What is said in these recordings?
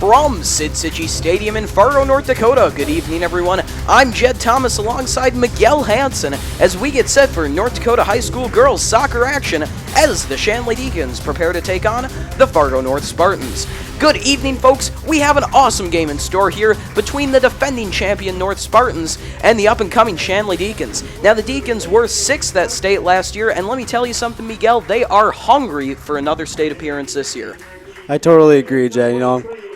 from Sid Cichy Stadium in Fargo, North Dakota. Good evening, everyone. I'm Jed Thomas alongside Miguel Hansen as we get set for North Dakota High School girls soccer action as the Shanley Deacons prepare to take on the Fargo North Spartans. Good evening, folks. We have an awesome game in store here between the defending champion North Spartans and the up-and-coming Shanley Deacons. Now, the Deacons were 6th at state last year, and let me tell you something, Miguel, they are hungry for another state appearance this year. I totally agree, Jay.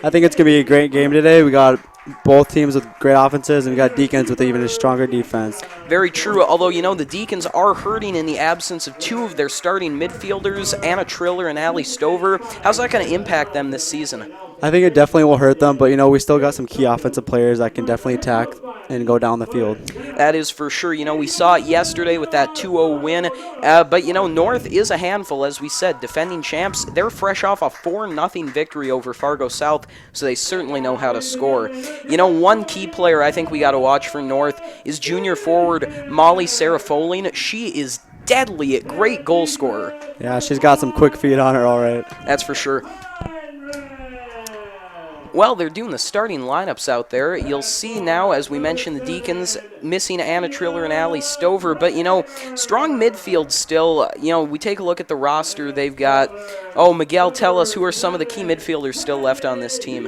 I think it's going to be a great game today. We got both teams with great offenses, and we got Deacons with even a stronger defense. Very true, although, the Deacons are hurting in the absence of two of their starting midfielders, Anna Triller and Allie Stover. How's that going to impact them this season? I think it definitely will hurt them, but, we still got some key offensive players that can definitely attack and go down the field. That is for sure. We saw it yesterday with that 2-0 win, but, North is a handful, as we said. Defending champs, they're fresh off a 4-0 victory over Fargo South, so they certainly know how to score. One key player I think we got to watch for North is junior forward Molly Serafoline. She is deadly, great goal scorer. Yeah, she's got some quick feet on her, all right. That's for sure. Well, they're doing the starting lineups out there. You'll see now, as we mentioned, the Deacons missing Anna Triller and Allie Stover. But, strong midfield still. We take a look at the roster. They've got, Miguel, tell us who are some of the key midfielders still left on this team.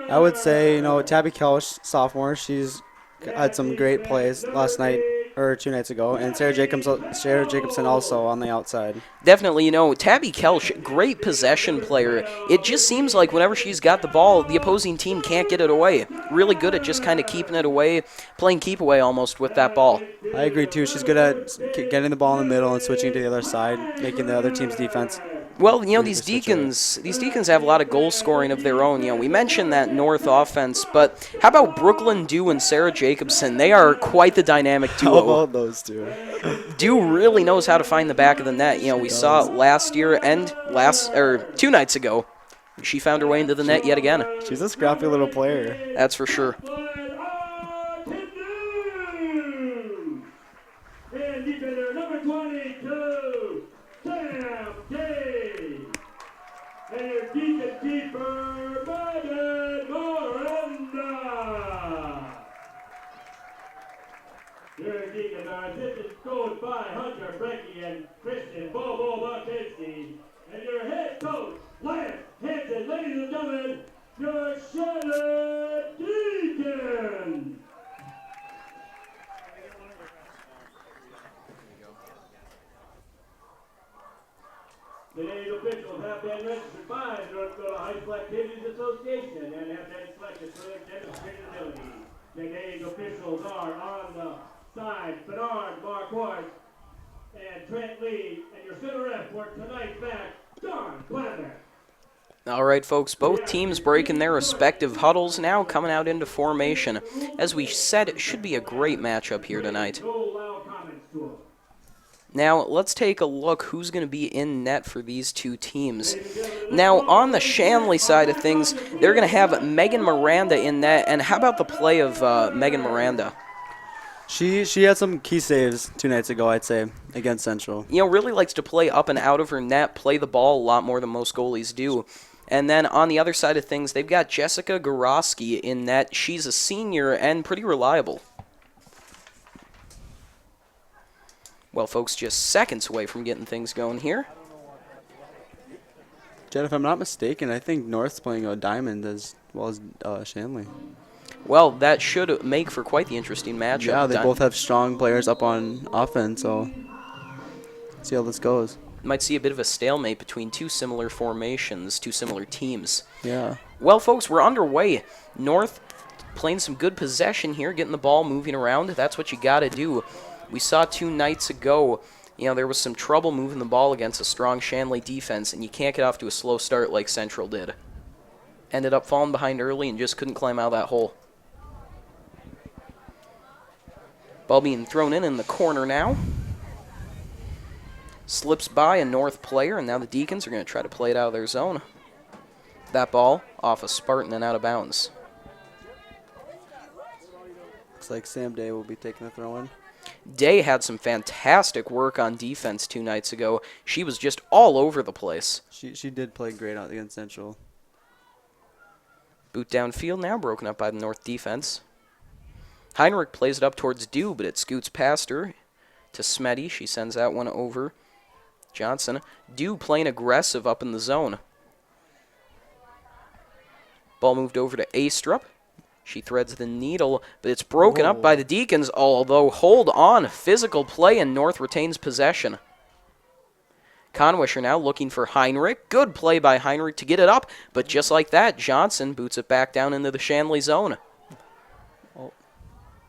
I would say, Tabby Kelch, sophomore, she's had some great plays last night or 2 nights ago, and Sarah Jacobson also on the outside. Definitely, Tabby Kelch, great possession player. It just seems like whenever she's got the ball, the opposing team can't get it away. Really good at just kind of keeping it away, playing keep away almost with that ball. I agree too. She's good at getting the ball in the middle and switching to the other side, making the other team's defense. Well, these Deacons have a lot of goal scoring of their own. We mentioned that North offense, but how about Brooklyn Dew and Sarah Jacobson? They are quite the dynamic duo. How about those two? Dew really knows how to find the back of the net. We saw it last year and 2 nights ago. She found her way into the net yet again. She's a scrappy little player. That's for sure. Your Deacons are assisted coached by Hunter Brecky and Christian Bobo Bakinski. And your head coach, Lance Hansen. Ladies and gentlemen, your Shanley Deacons. Today's officials have been registered by the North Dakota High School Activities Association and have been selected for their demonstrated ability. Today's officials are on the side, Bernard Marquardt and Trent Lee, and your center ref for tonight's match, Don Clement. All right, folks, both teams breaking their respective huddles now, coming out into formation. As we said, it should be a great matchup here tonight. Now, let's take a look who's going to be in net for these two teams. Now, on the Shanley side of things, they're going to have Megan Miranda in net, and how about the play of Megan Miranda? She had some key saves 2 nights ago, I'd say, against Central. Really likes to play up and out of her net, play the ball a lot more than most goalies do. And then on the other side of things, they've got Jessica Goroski in net. She's a senior and pretty reliable. Well, folks, just seconds away from getting things going here. Jen, if I'm not mistaken, I think North's playing a diamond as well as Shanley. Well, that should make for quite the interesting matchup. Yeah, they both have strong players up on offense, so let's see how this goes. Might see a bit of a stalemate between two similar formations, two similar teams. Yeah. Well, folks, we're underway. North playing some good possession here, getting the ball moving around. That's what you got to do. We saw 2 nights ago, there was some trouble moving the ball against a strong Shanley defense, and you can't get off to a slow start like Central did. Ended up falling behind early and just couldn't climb out of that hole. Ball being thrown in the corner now. Slips by a North player, and now the Deacons are going to try to play it out of their zone. That ball off a Spartan and out of bounds. Looks like Sam Day will be taking the throw-in. Day had some fantastic work on defense 2 nights ago. She was just all over the place. She did play great out against Central. Boot downfield now, broken up by the North defense. Heinrich plays it up towards Dew, but it scoots past her to Smetty. She sends that one over. Johnson. Dew playing aggressive up in the zone. Ball moved over to Astrup. She threads the needle, but it's broken up by the Deacons, although hold on. Physical play, and North retains possession. Conwisher now looking for Heinrich. Good play by Heinrich to get it up, but just like that, Johnson boots it back down into the Shanley zone.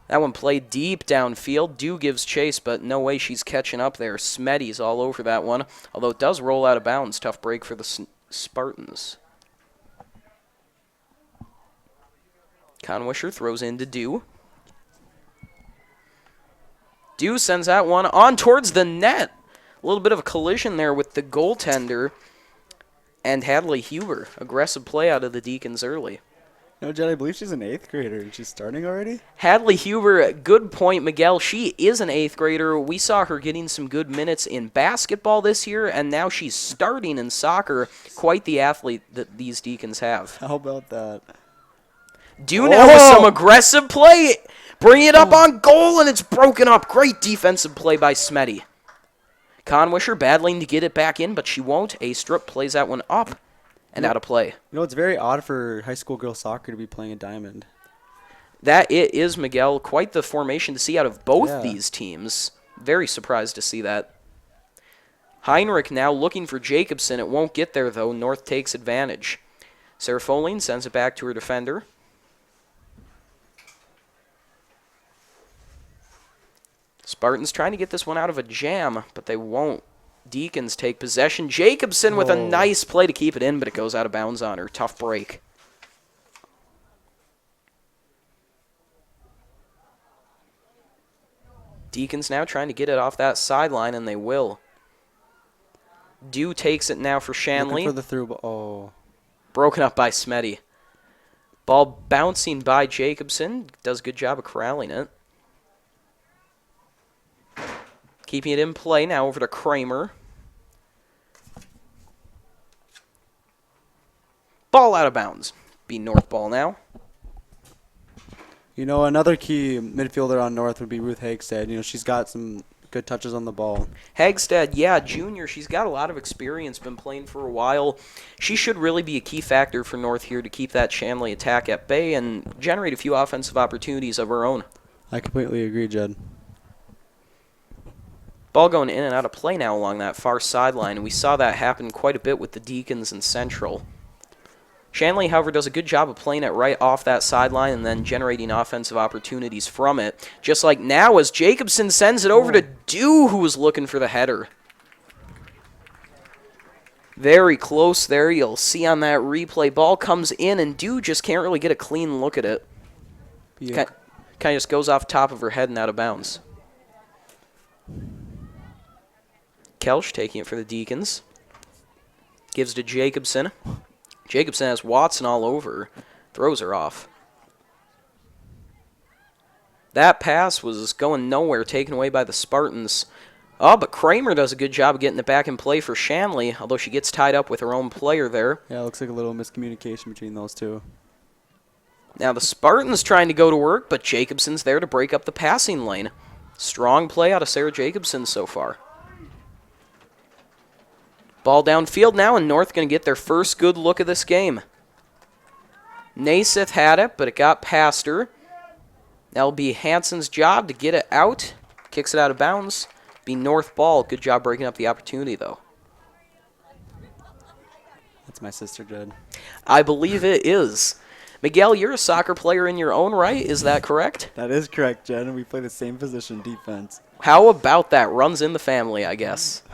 That one played deep downfield. Dew gives chase, but no way she's catching up there. Smetty's all over that one, although it does roll out of bounds. Tough break for the Spartans. Conwisher throws into Dew. Dew sends that one on towards the net. A little bit of a collision there with the goaltender and Hadley Huber. Aggressive play out of the Deacons early. No, Jed, I believe she's an 8th grader, and she's starting already? Hadley Huber, good point, Miguel. She is an 8th grader. We saw her getting some good minutes in basketball this year, and now she's starting in soccer. Quite the athlete that these Deacons have. How about that? Dew now with some aggressive play. Bring it up on goal, and it's broken up. Great defensive play by Smetty. Conwisher battling to get it back in, but she won't. Astrup plays that one up and out of play. You know, it's very odd for high school girls soccer to be playing a diamond. That it is, Miguel. Quite the formation to see out of both these teams. Very surprised to see that. Heinrich now looking for Jacobson. It won't get there, though. North takes advantage. Sarah Foline sends it back to her defender. Spartans trying to get this one out of a jam, but they won't. Deacons take possession. Jacobson with a nice play to keep it in, but it goes out of bounds on her. Tough break. Deacons now trying to get it off that sideline, and they will. Dew takes it now for Shanley. Looking for the through ball. Broken up by Smetty. Ball bouncing by Jacobson. Does a good job of corralling it. Keeping it in play now over to Kramer. Ball out of bounds. Be North ball now. You know, another key midfielder on North would be Ruth Hagstead. You know, she's got some good touches on the ball. Hagstead, yeah, junior. She's got a lot of experience, been playing for a while. She should really be a key factor for North here to keep that Shanley attack at bay and generate a few offensive opportunities of her own. I completely agree, Jed. Ball going in and out of play now along that far sideline, and we saw that happen quite a bit with the Deacons and Central. Shanley, however, does a good job of playing it right off that sideline and then generating offensive opportunities from it. Just like now as Jacobson sends it over to Dew, who was looking for the header. Very close there. You'll see on that replay. Ball comes in, and Dew just can't really get a clean look at it. Kind of just goes off top of her head and out of bounds. Kelch taking it for the Deacons. Gives to Jacobson. Jacobson has Watson all over. Throws her off. That pass was going nowhere, taken away by the Spartans. Oh, but Kramer does a good job of getting it back in play for Shanley, although she gets tied up with her own player there. Yeah, it looks like a little miscommunication between those two. Now the Spartans trying to go to work, but Jacobson's there to break up the passing lane. Strong play out of Sarah Jacobson so far. Ball downfield now, and North going to get their first good look of this game. Naiseth had it, but it got past her. That'll be Hansen's job to get it out. Kicks it out of bounds. Be North ball. Good job breaking up the opportunity, though. That's my sister, Jed. I believe it is. Miguel, you're a soccer player in your own right. Is that correct? That is correct, Jed, and we play the same position, defense. How about that? Runs in the family, I guess.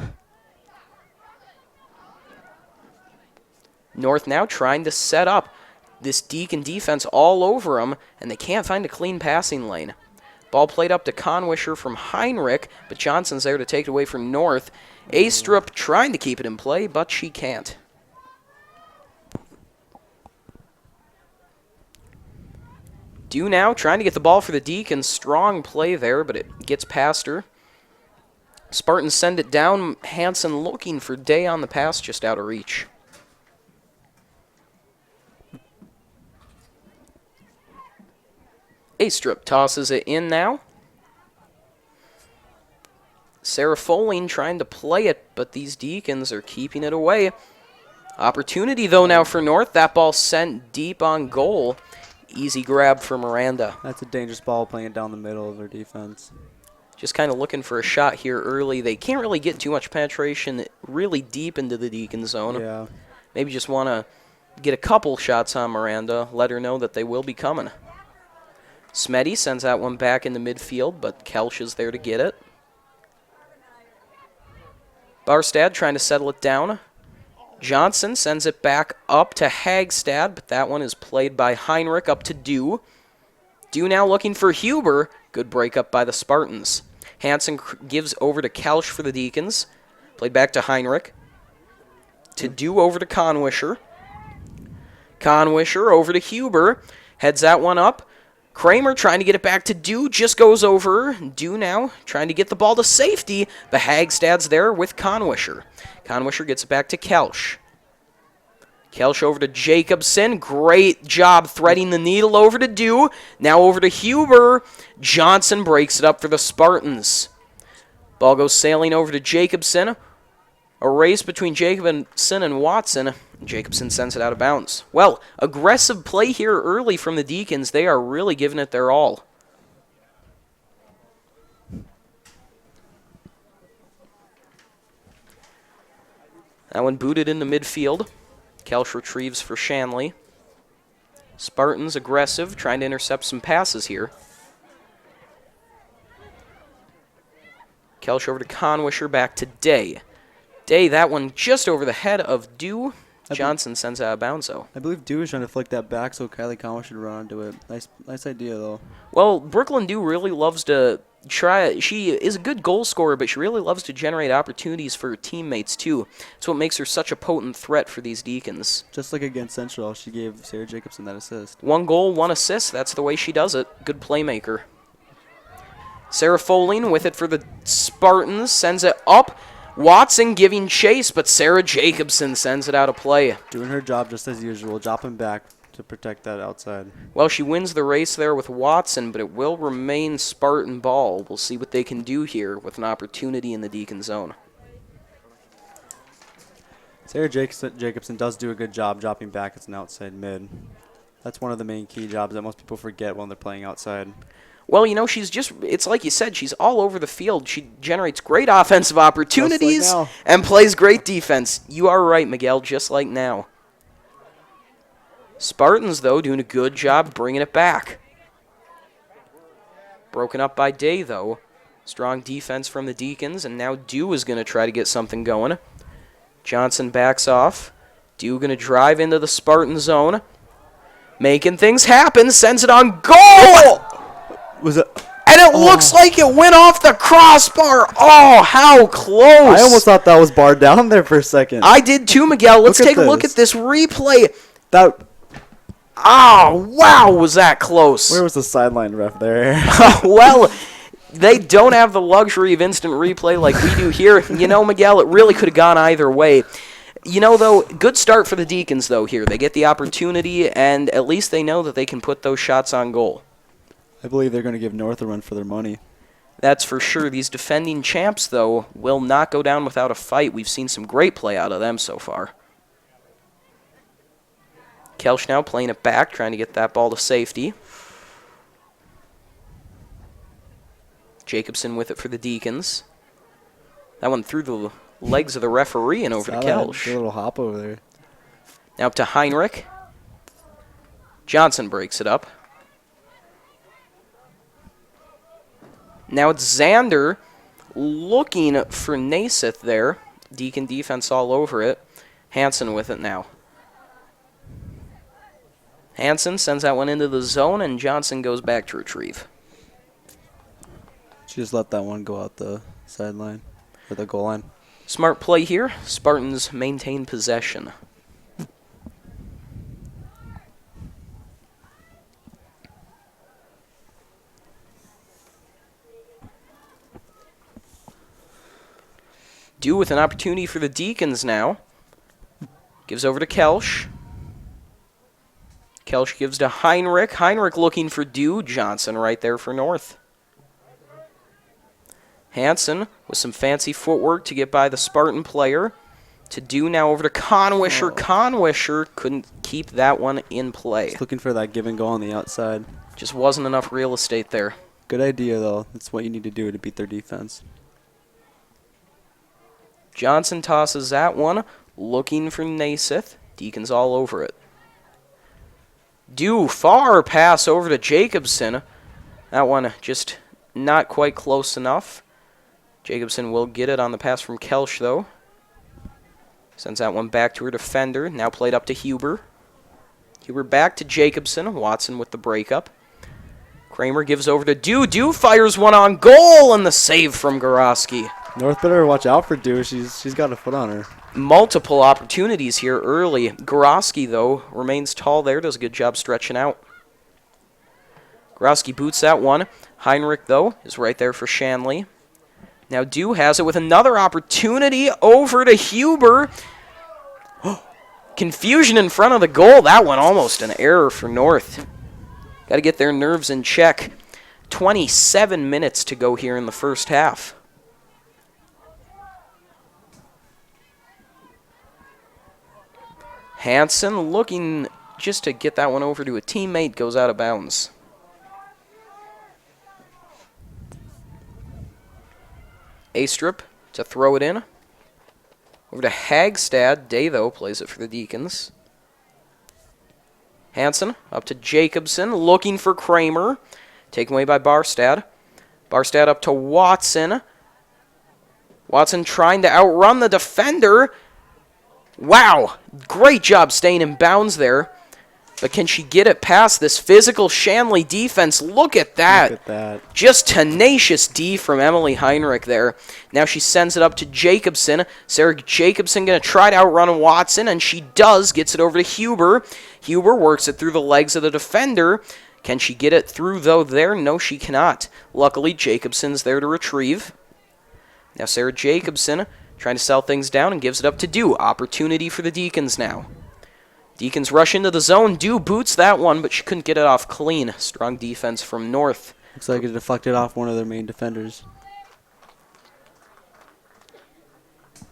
North now trying to set up this Deacon defense all over them, and they can't find a clean passing lane. Ball played up to Conwisher from Heinrich, but Johnson's there to take it away from North. Astrup trying to keep it in play, but she can't. Dew now trying to get the ball for the Deacons. Strong play there, but it gets past her. Spartans send it down. Hansen looking for Day on the pass, just out of reach. A-Strip tosses it in now. Sarah Foling trying to play it, but these Deacons are keeping it away. Opportunity, though, now for North. That ball sent deep on goal. Easy grab for Miranda. That's a dangerous ball playing it down the middle of their defense. Just kind of looking for a shot here early. They can't really get too much penetration really deep into the Deacon zone. Yeah. Maybe just want to get a couple shots on Miranda, let her know that they will be coming. Smetty sends that one back into midfield, but Kelsch is there to get it. Barstad trying to settle it down. Johnson sends it back up to Hagstad, but that one is played by Heinrich up to Dew. Dew now looking for Huber. Good breakup by the Spartans. Hansen gives over to Kelsch for the Deacons. Played back to Heinrich. To Dew over to Conwisher. Conwisher over to Huber. Heads that one up. Kramer trying to get it back to Dew, just goes over. Dew now trying to get the ball to safety, but Hagstad's there with Conwisher. Conwisher gets it back to Kelsch. Kelsch over to Jacobson. Great job threading the needle over to Dew. Now over to Huber. Johnson breaks it up for the Spartans. Ball goes sailing over to Jacobson. A race between Jacobson and Watson. Jacobson sends it out of bounds. Well, aggressive play here early from the Deacons. They are really giving it their all. That one booted into midfield. Kelsch retrieves for Shanley. Spartans aggressive, trying to intercept some passes here. Kelsch over to Conwisher, back to Day. Day, that one just over the head of Dew. Johnson sends out of bounds, though. I believe Dew is trying to flick that back so Kylie Conway should run onto it. Nice idea, though. Well, Brooklyn Dew really loves to try. She is a good goal scorer, but she really loves to generate opportunities for her teammates, too. That's what makes her such a potent threat for these Deacons. Just like against Central, she gave Sarah Jacobson that assist. 1 goal, 1 assist. That's the way she does it. Good playmaker. Sarah Foling with it for the Spartans. Sends it up. Watson giving chase, but Sarah Jacobson sends it out of play. Doing her job just as usual, dropping back to protect that outside. Well, she wins the race there with Watson, but it will remain Spartan ball. We'll see what they can do here with an opportunity in the Deacon zone. Sarah Jacobson does do a good job dropping back as an outside mid. That's one of the main key jobs that most people forget when they're playing outside. Well, you know, it's like you said, she's all over the field. She generates great offensive opportunities and plays great defense. You are right, Miguel, just like now. Spartans, though, doing a good job bringing it back. Broken up by Day, though. Strong defense from the Deacons, and now Dew is going to try to get something going. Johnson backs off. Dew going to drive into the Spartan zone. Making things happen, sends it on goal! Was it? And it looks like it went off the crossbar. Oh, how close. I almost thought that was barred down there for a second. I did too, Miguel. Let's take a look at this replay. Oh, wow, was that close. Where was the sideline ref there? Well, they don't have the luxury of instant replay like we do here. You know, Miguel, it really could have gone either way. You know, though, good start for the Deacons, though, here. They get the opportunity, and at least they know that they can put those shots on goal. I believe they're going to give North a run for their money. That's for sure. These defending champs, though, will not go down without a fight. We've seen some great play out of them so far. Kelsch now playing it back, trying to get that ball to safety. Jacobson with it for the Deacons. That one through the legs of the referee and over to Kelsch. A little hop over there. Now up to Heinrich. Johnson breaks it up. Now it's Xander looking for Naiseth there. Deacon defense all over it. Hansen with it now. Hansen sends that one into the zone, and Johnson goes back to retrieve. She just let that one go out the sideline, or the goal line. Smart play here. Spartans maintain possession. Dew with an opportunity for the Deacons now. Gives over to Kelsch. Kelch gives to Heinrich. Heinrich looking for Dew. Johnson right there for North. Hansen with some fancy footwork to get by the Spartan player. To Dew now over to Conwisher. Conwisher couldn't keep that one in play. Just looking for that give and go on the outside. Just wasn't enough real estate there. Good idea, though. That's what you need to do to beat their defense. Johnson tosses that one. Looking for Naiseth. Deacons all over it. Dew far pass over to Jacobson. That one just not quite close enough. Jacobson will get it on the pass from Kelch, though. Sends that one back to her defender. Now played up to Huber. Huber back to Jacobson. Watson with the breakup. Kramer gives over to Dew. Dew fires one on goal, and the save from Goroski. North better watch out for Dew. She's got a foot on her. Multiple opportunities here early. Goroski, though, remains tall there. Does a good job stretching out. Goroski boots that one. Heinrich, though, is right there for Shanley. Now Dew has it with another opportunity over to Huber. Confusion in front of the goal. That one almost an error for North. Got to get their nerves in check. 27 minutes to go here in the first half. Hansen looking just to get that one over to a teammate. Goes out of bounds. Astrup to throw it in. Over to Hagstad. Day, though, plays it for the Deacons. Hansen up to Jacobson. Looking for Kramer. Taken away by Barstad. Barstad up to Watson. Watson trying to outrun the defender. Wow. Great job staying in bounds there. But can she get it past this physical Shanley defense? Look at that. Look at that. Just tenacious D from Emily Heinrich there. Now she sends it up to Jacobson. Sarah Jacobson going to try to outrun Watson, and she does. Gets it over to Huber. Huber works it through the legs of the defender. Can she get it through, though, there? No, she cannot. Luckily, Jacobson's there to retrieve. Now Sarah Jacobson trying to sell things down and gives it up to Dew. Opportunity for the Deacons now. Deacons rush into the zone. Dew boots that one, but she couldn't get it off clean. Strong defense from North. Looks like it deflected off one of their main defenders.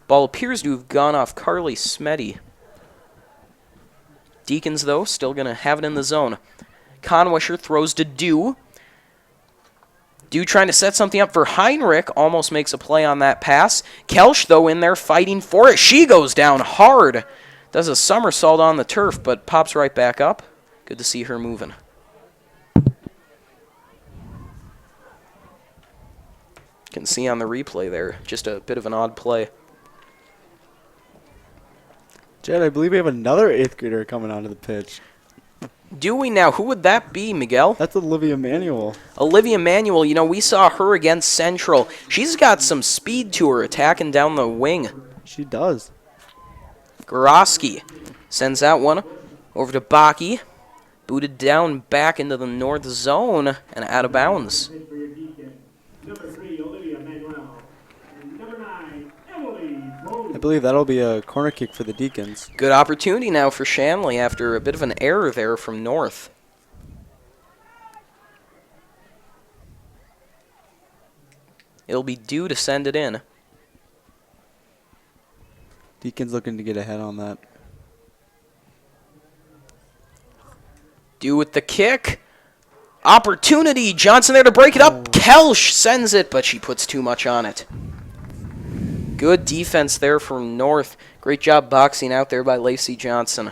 Ball appears to have gone off Carly Smetty. Deacons, though, still going to have it in the zone. Conwisher throws to Dew. Dew trying to set something up for Heinrich. Almost makes a play on that pass. Kelch, though, in there fighting for it. She goes down hard. Does a somersault on the turf, but pops right back up. Good to see her moving. Can see on the replay there, just a bit of an odd play. Jed, I believe we have another 8th grader coming onto the pitch. Do we now? Who would that be, Miguel? That's Olivia Manuel. Olivia Manuel, you know, we saw her against Central. She's got some speed to her, attacking down the wing. She does. Goroski sends that one over to Baki. Booted down back into the north zone and out of bounds. Number 3, Olivia Manuel. And number 9, Emily Bowden. I believe that'll be a corner kick for the Deacons. Good opportunity now for Shanley after a bit of an error there from North. It'll be Dew to send it in. Deacons looking to get ahead on that. Dew with the kick. Opportunity. Johnson there to break it up. Kelch sends it, but she puts too much on it. Good defense there from North. Great job boxing out there by Lacey Johnson.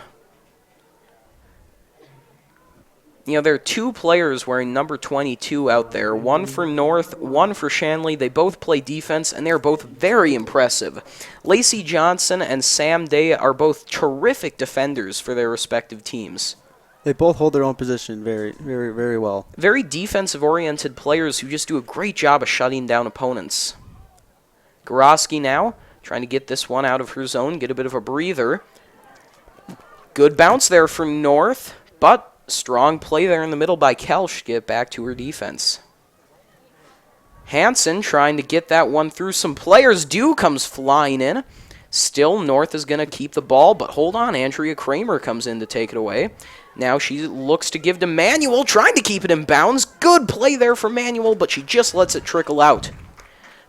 You know, there are two players wearing number 22 out there. One for North, one for Shanley. They both play defense, and they're both very impressive. Lacey Johnson and Sam Day are both terrific defenders for their respective teams. They both hold their own position very, very, very well. Very defensive-oriented players who just do a great job of shutting down opponents. Goroski now, trying to get this one out of her zone, get a bit of a breather. Good bounce there from North, but strong play there in the middle by Kelch to get back to her defense. Hansen trying to get that one through some players. Dew comes flying in. Still, North is going to keep the ball, but hold on. Andrea Kramer comes in to take it away. Now she looks to give to Manuel, trying to keep it in bounds. Good play there for Manuel, but she just lets it trickle out.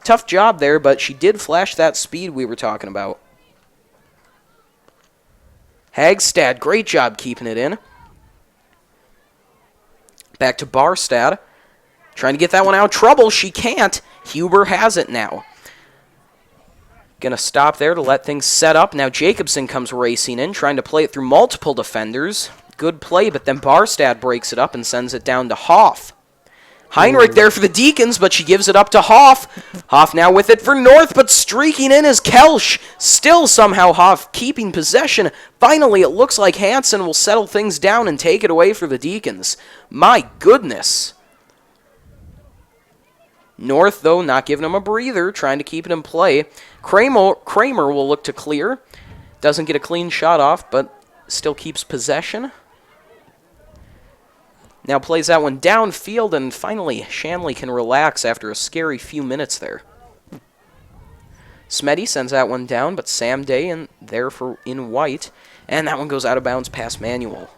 Tough job there, but she did flash that speed we were talking about. Hagstad, great job keeping it in. Back to Barstad. Trying to get that one out. Trouble, she can't. Huber has it now. Gonna stop there to let things set up. Now Jacobson comes racing in, trying to play it through multiple defenders. Good play, but then Barstad breaks it up and sends it down to Hoff. Heinrich there for the Deacons, but she gives it up to Hoff. Hoff now with it for North, but streaking in is Kelsch. Still somehow Hoff keeping possession. Finally, it looks like Hansen will settle things down and take it away for the Deacons. My goodness. North, though, not giving him a breather, trying to keep it in play. Kramer will look to clear. Doesn't get a clean shot off, but still keeps possession. Now plays that one downfield, and finally Shanley can relax after a scary few minutes there. Smetty sends that one down, but Sam Day in there in white, and that one goes out of bounds past Manuel.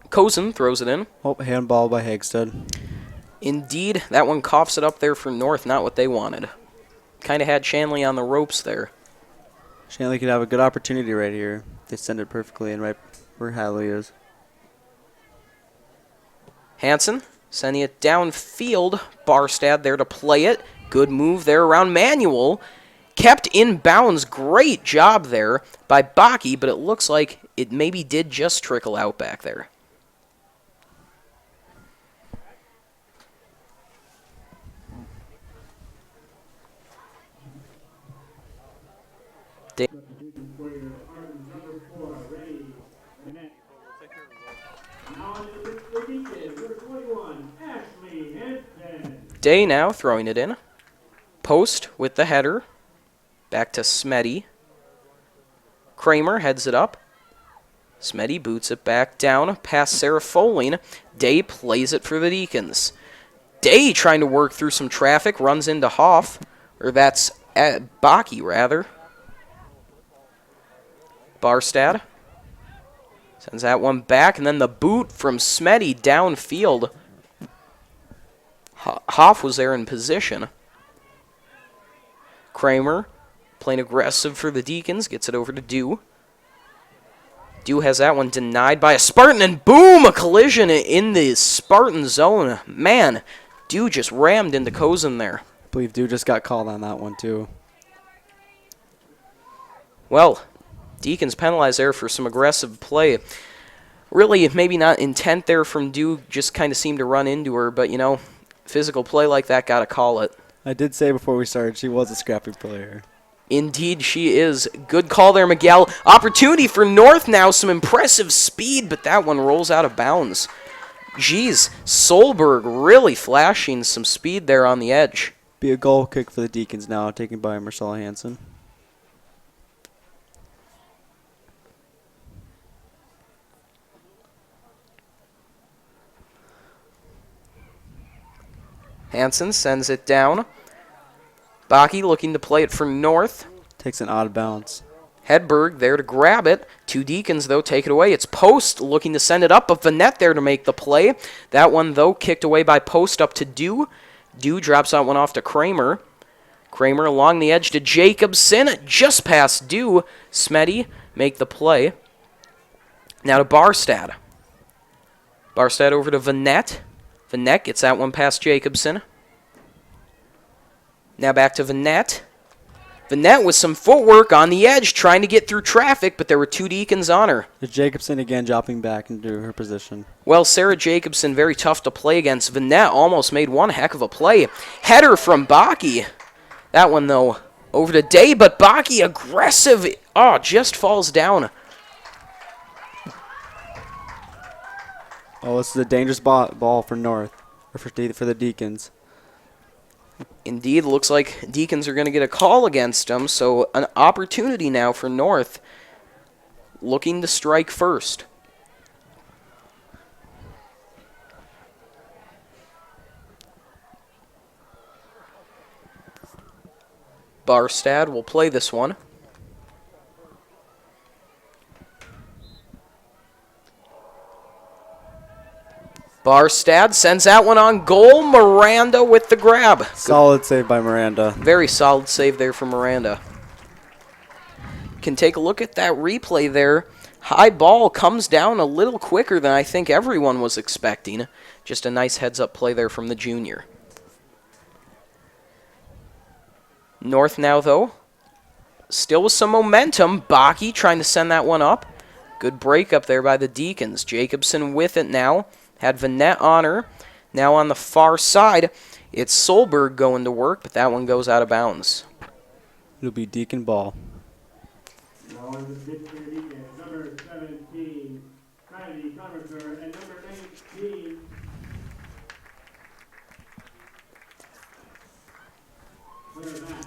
Cozen throws it in. Oh, handball by Hagstad. Indeed, that one coughs it up there for North, not what they wanted. Kind of had Shanley on the ropes there. Shanley could have a good opportunity right here. They send it perfectly and right where Hadley is. Hansen sending it downfield. Barstad there to play it. Good move there around Manuel. Kept in bounds. Great job there by Baki, but it looks like it maybe did just trickle out back there. Day now throwing it in. Post with the header. Back to Smetty. Kramer heads it up. Smetty boots it back down past Sarah Foling. Day plays it for the Deacons. Day trying to work through some traffic. Runs into Hoff. Or that's Baki, rather. Barstad sends that one back, and then the boot from Smetty downfield. Hoff was there in position. Kramer playing aggressive for the Deacons, gets it over to Dew. Dew has that one denied by a Spartan, and boom, a collision in the Spartan zone. Man, Dew just rammed into Cozen there. I believe Dew just got called on that one too. Well, Deacons penalized there for some aggressive play. Really, maybe not intent there from Dew, just kind of seemed to run into her, but, you know, physical play like that, gotta call it. I did say before we started she was a scrappy player. Indeed, she is. Good call there, Miguel. Opportunity for North now, some impressive speed, but that one rolls out of bounds. Jeez, Solberg really flashing some speed there on the edge. Be a goal kick for the Deacons now, taken by Marcella Hansen. Hansen sends it down. Baki looking to play it for North. Takes an odd bounce. Hedberg there to grab it. Two Deacons, though, take it away. It's Post looking to send it up, but Vanette there to make the play. That one, though, kicked away by Post up to Dew. Dew drops that one off to Kramer. Kramer along the edge to Jacobson. Just past Dew. Smetty make the play. Now to Barstad. Barstad over to Vanette. Vanette gets that one past Jacobson. Now back to Vanette. Vanette with some footwork on the edge, trying to get through traffic, but there were two Deacons on her. Jacobson again dropping back into her position. Well, Sarah Jacobson, very tough to play against. Vanette almost made one heck of a play. Header from Baki. That one, though, over to Day, but Baki aggressive. Oh, just falls down. Oh, this is a dangerous ball for North, or for the Deacons. Indeed, looks like Deacons are going to get a call against them, so an opportunity now for North, looking to strike first. Barstad will play this one. Barstad sends that one on goal. Miranda with the grab. Solid save by Miranda. Very solid save there from Miranda. Can take a look at that replay there. High ball comes down a little quicker than I think everyone was expecting. Just a nice heads-up play there from the junior. North now, though. Still with some momentum. Baki trying to send that one up. Good break up there by the Deacons. Jacobson with it now. Had Vanette on her. Now on the far side, it's Solberg going to work, but that one goes out of bounds. It'll be Deacon ball. Now on the pitch for the Deacons, number 17, Kylie Comerser, and number 19,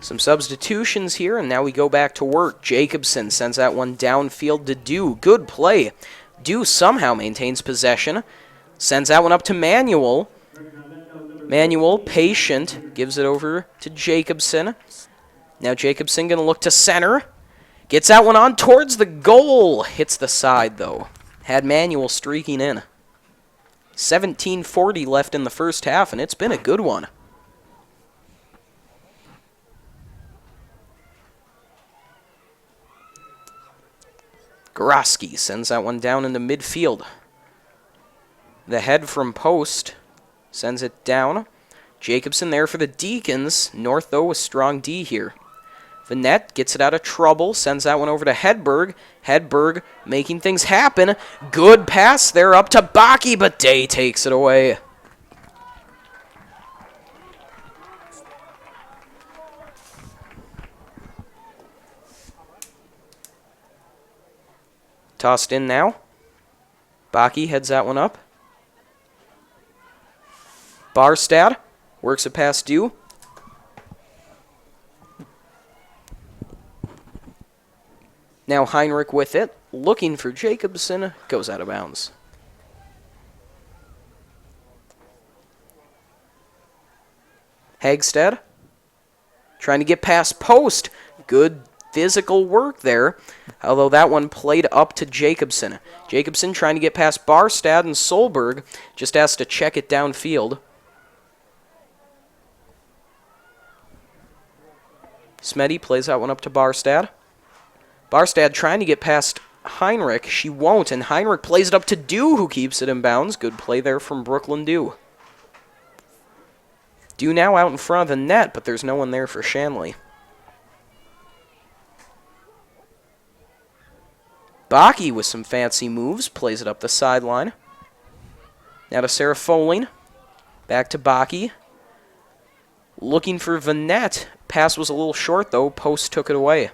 some substitutions here, and now we go back to work. Jacobson sends that one downfield to Dew. Good play. Dew somehow maintains possession. Sends that one up to Manuel. Manuel, patient, gives it over to Jacobson. Now Jacobson going to look to center. Gets that one on towards the goal. Hits the side, though. Had Manuel streaking in. 17:40 left in the first half, and it's been a good one. Goroski sends that one down into midfield. The head from post sends it down. Jacobson there for the Deacons. North, though, with strong D here. Vanette gets it out of trouble. Sends that one over to Hedberg. Hedberg making things happen. Good pass there up to Baki, but Day takes it away. Tossed in now. Baki heads that one up. Barstad works it past Dew. Now Heinrich with it, looking for Jacobson, goes out of bounds. Hagstad trying to get past post. Good physical work there, although that one played up to Jacobson. Jacobson trying to get past Barstad, and Solberg just has to check it downfield. Smeddy plays that one up to Barstad. Barstad trying to get past Heinrich. She won't, and Heinrich plays it up to Dew, who keeps it in bounds. Good play there from Brooklyn Dew. Dew now out in front of the net, but there's no one there for Shanley. Baki with some fancy moves, plays it up the sideline. Now to Sarah Foling. Back to Baki. Looking for Vanette. Pass was a little short, though. Post took it away.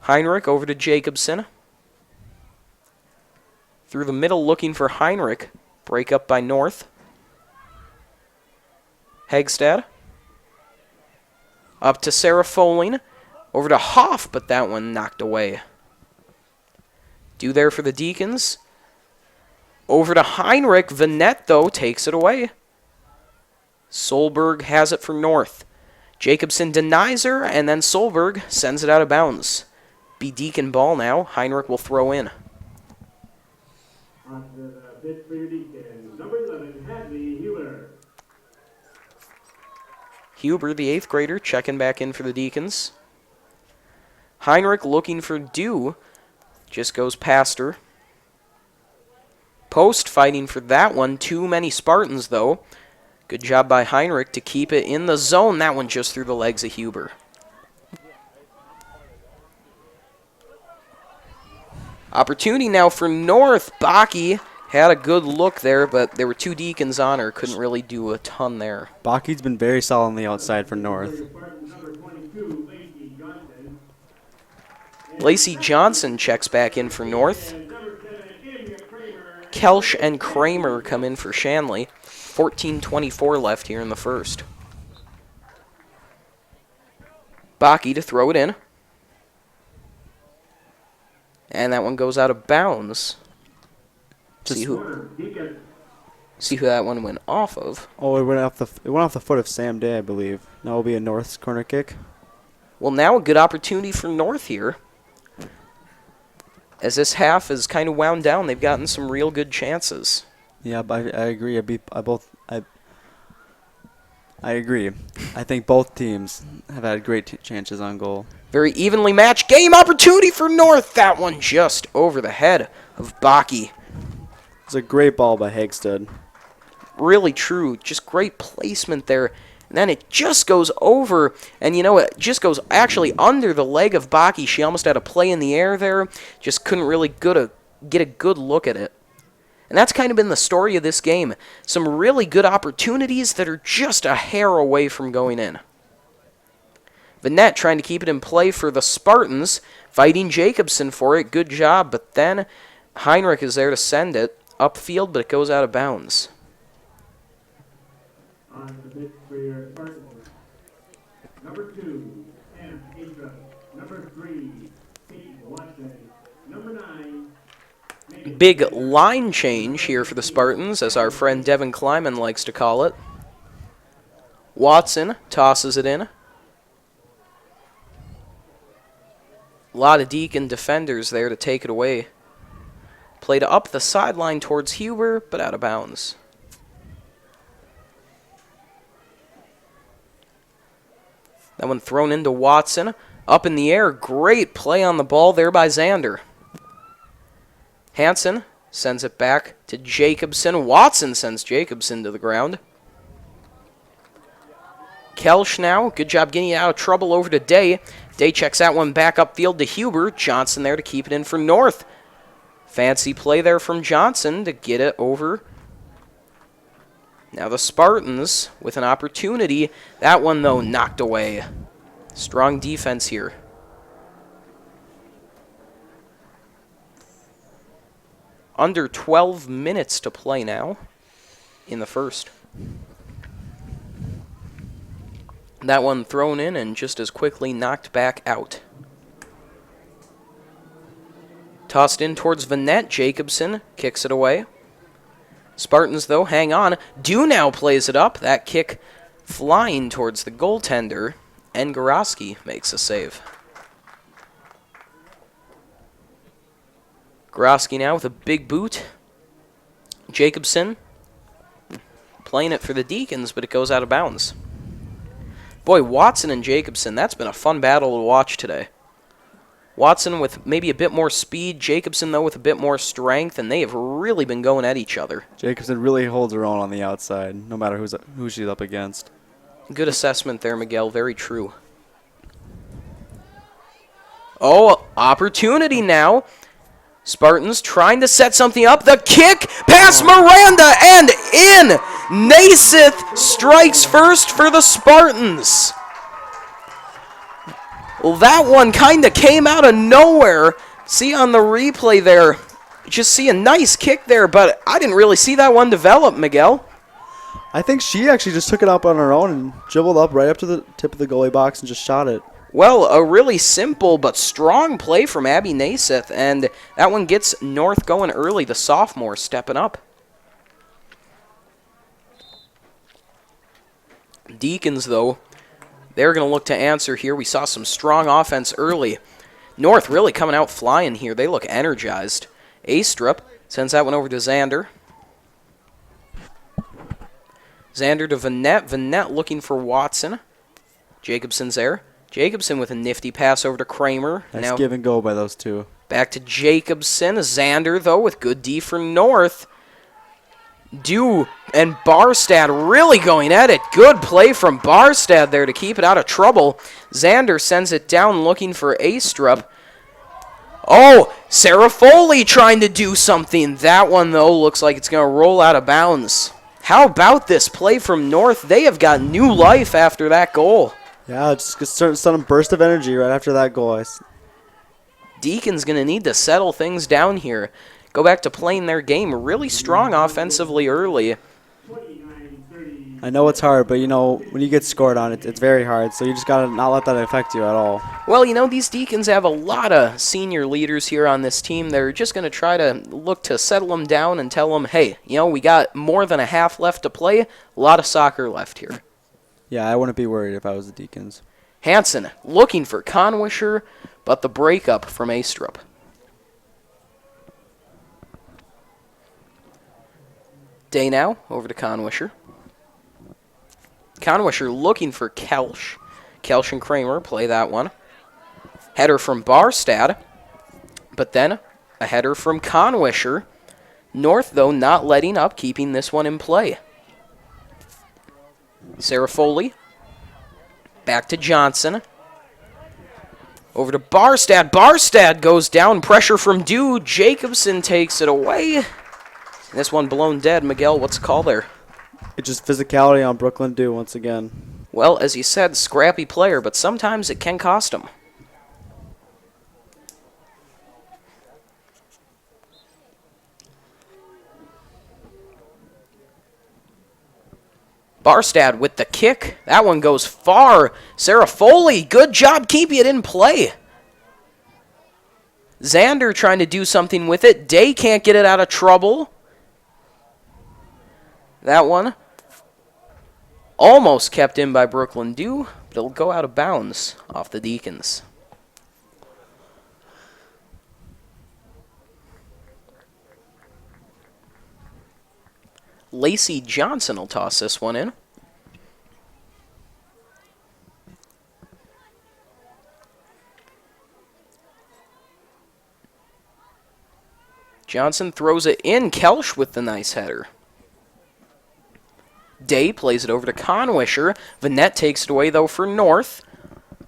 Heinrich over to Jacobson. Through the middle looking for Heinrich. Break up by North. Hegstad. Up to Sarah Foling. Over to Hoff, but that one knocked away. Dew there for the Deacons. Over to Heinrich. Vanette, though, takes it away. Solberg has it for North. Jacobson denies her, and then Solberg sends it out of bounds. Be Deacon ball now. Heinrich will throw in. on to the pitch for your Deacons, number 11, Hadley Huber. Huber, the 8th grader, checking back in for the Deacons. Heinrich looking for Dew. Just goes past her. Post fighting for that one. Too many Spartans, though. Good job by Heinrich to keep it in the zone. That one just through the legs of Huber. Opportunity now for North. Baki had a good look there, but there were two Deacons on her. Couldn't really do a ton there. Baki's been very solid on the outside for North. Number 22, Lacey Johnson. Lacey Johnson checks back in for North. And number 7, Kramer. Kelsch and Kramer come in for Shanley. 14:24 left here in the first. Baki to throw it in. And that one goes out of bounds. See who See who that one went off of. Oh, it went off the foot of Sam Day, I believe. Now will be a North's corner kick. Well, now a good opportunity for North here. As this half is kind of wound down, they've gotten some real good chances. Yeah, but I agree. I agree. I think both teams have had great chances on goal. Very evenly matched game opportunity for North. That one just over the head of Baki. It's a great ball by Hagstead. Really true. Just great placement there. And then it just goes over, and you know, it just goes actually under the leg of Baki. She almost had a play in the air there. Just couldn't really get a good look at it. And that's kind of been the story of this game. Some really good opportunities that are just a hair away from going in. Vanette trying to keep it in play for the Spartans, fighting Jacobson for it. Good job, but then Heinrich is there to send it upfield, but it goes out of bounds. On the pitch for your Spartans. Number 2, M. Indra. Number 3, Pete Watson. Number 9, Big line change here for the Spartans, as our friend Devin Kleiman likes to call it. Watson tosses it in. A lot of Deacon defenders there to take it away. Played up the sideline towards Huber, but out of bounds. That one thrown into Watson. Up in the air. Great play on the ball there by Xander. Hansen sends it back to Jacobson. Watson sends Jacobson to the ground. Kelsch now. Good job getting out of trouble over to Day. Day checks that one back upfield to Huber. Johnson there to keep it in for North. Fancy play there from Johnson to get it over. Now the Spartans with an opportunity. That one, though, knocked away. Strong defense here. Under 12 minutes to play now in the first. That one thrown in and just as quickly knocked back out. Tossed in towards Vanette. Jacobson kicks it away. Spartans, though, hang on. Now plays it up. That kick flying towards the goaltender. And Goroski makes a save. Goroski now with a big boot. Jacobson playing it for the Deacons, but it goes out of bounds. Boy, Watson and Jacobson, that's been a fun battle to watch today. Watson with maybe a bit more speed, Jacobson, though, with a bit more strength, and they have really been going at each other. Jacobson really holds her own on the outside, no matter who she's up against. Good assessment there, Miguel. Very true. Oh, opportunity now. Spartans trying to set something up. The kick past Miranda and in. Naismith strikes first for the Spartans. Well, that one kind of came out of nowhere. See on the replay there, just see a nice kick there, but I didn't really see that one develop, Miguel. I think she actually just took it up on her own and dribbled up right up to the tip of the goalie box and just shot it. Well, a really simple but strong play from Abby Naismith, and that one gets North going early, the sophomore stepping up. Deacons, though, they're going to look to answer here. We saw some strong offense early. North really coming out flying here. They look energized. Astrup sends that one over to Xander. Xander to Vanette. Vanette looking for Watson. Jacobson's there. Jacobson with a nifty pass over to Kramer. Nice now give and go by those two. back to Jacobson. Xander, though, with good D for North. Dew and Barstad really going at it. Good play from Barstad there to keep it out of trouble. Xander sends it down looking for Astrup. Oh, Sarah Foley trying to do something. That one, though, looks like it's going to roll out of bounds. How about this play from North? They have got new life after that goal. Yeah, just a sudden burst of energy right after that goal. Deacon's going to need to settle things down here. Go back to playing their game really strong offensively early. 29-30. I know it's hard, but, you know, when you get scored on, it's very hard. So you just got to not let that affect you at all. Well, you know, these Deacons have a lot of senior leaders here on this team. They're just going to try to look to settle them down and tell them, hey, you know, we got more than a half left to play. A lot of soccer left here. Yeah, I wouldn't be worried if I was the Deacons. Hansen looking for Conwisher, but the breakup from Astrup. Day now, over to Conwisher. Conwisher looking for Kelsch. Kelsch and Kramer play that one. Header from Barstad, but then a header from Conwisher. North, though, not letting up, keeping this one in play. Sarah Foley. Back to Johnson. Over to Barstad. Barstad goes down. Pressure from Dew. Jacobson takes it away. And this one blown dead. Miguel, what's the call there? It's just physicality on Brooklyn Dew once again. Well, as you said, scrappy player, but sometimes it can cost him. Barstad with the kick. That one goes far. Sarah Foley, good job keeping it in play. Xander trying to do something with it. Day can't get it out of trouble. That one almost kept in by Brooklyn Dew, but it'll go out of bounds off the Deacons. Lacey Johnson will toss this one in. Johnson throws it in. Kelsch with the nice header. Day plays it over to Conwisher. Vanette takes it away, though, for North.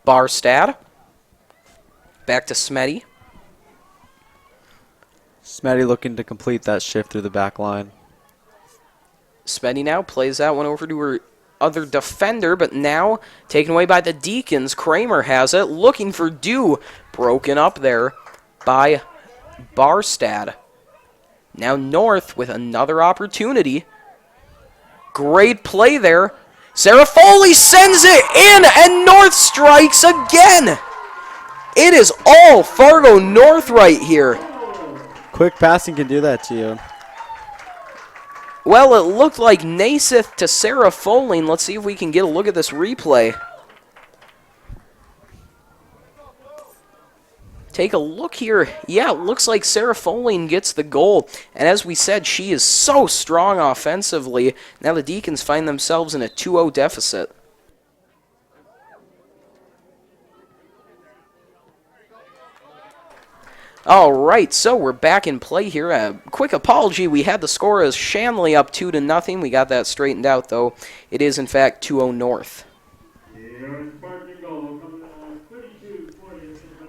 Barstad. Back to Smetty. Smetty looking to complete that shift through the back line. Smetty now plays that one over to her other defender, but now taken away by the Deacons. Kramer has it, looking for Dew. Broken up there by Barstad. Now North with another opportunity. Great play there. Sarah Foley sends it in, and North strikes again. It is all Fargo North right here. Quick passing can do that to you. Well, it looked like Naismith to Sarah Foley. Let's see if we can get a look at this replay. Take a look here. Yeah, it looks like Sarah Foley gets the goal. And as we said, she is so strong offensively. Now the Deacons find themselves in a 2-0 deficit. All right, so we're back in play here. A quick apology, we had the score as Shanley up 2-0. We got that straightened out, though. It is, in fact, 2-0 North.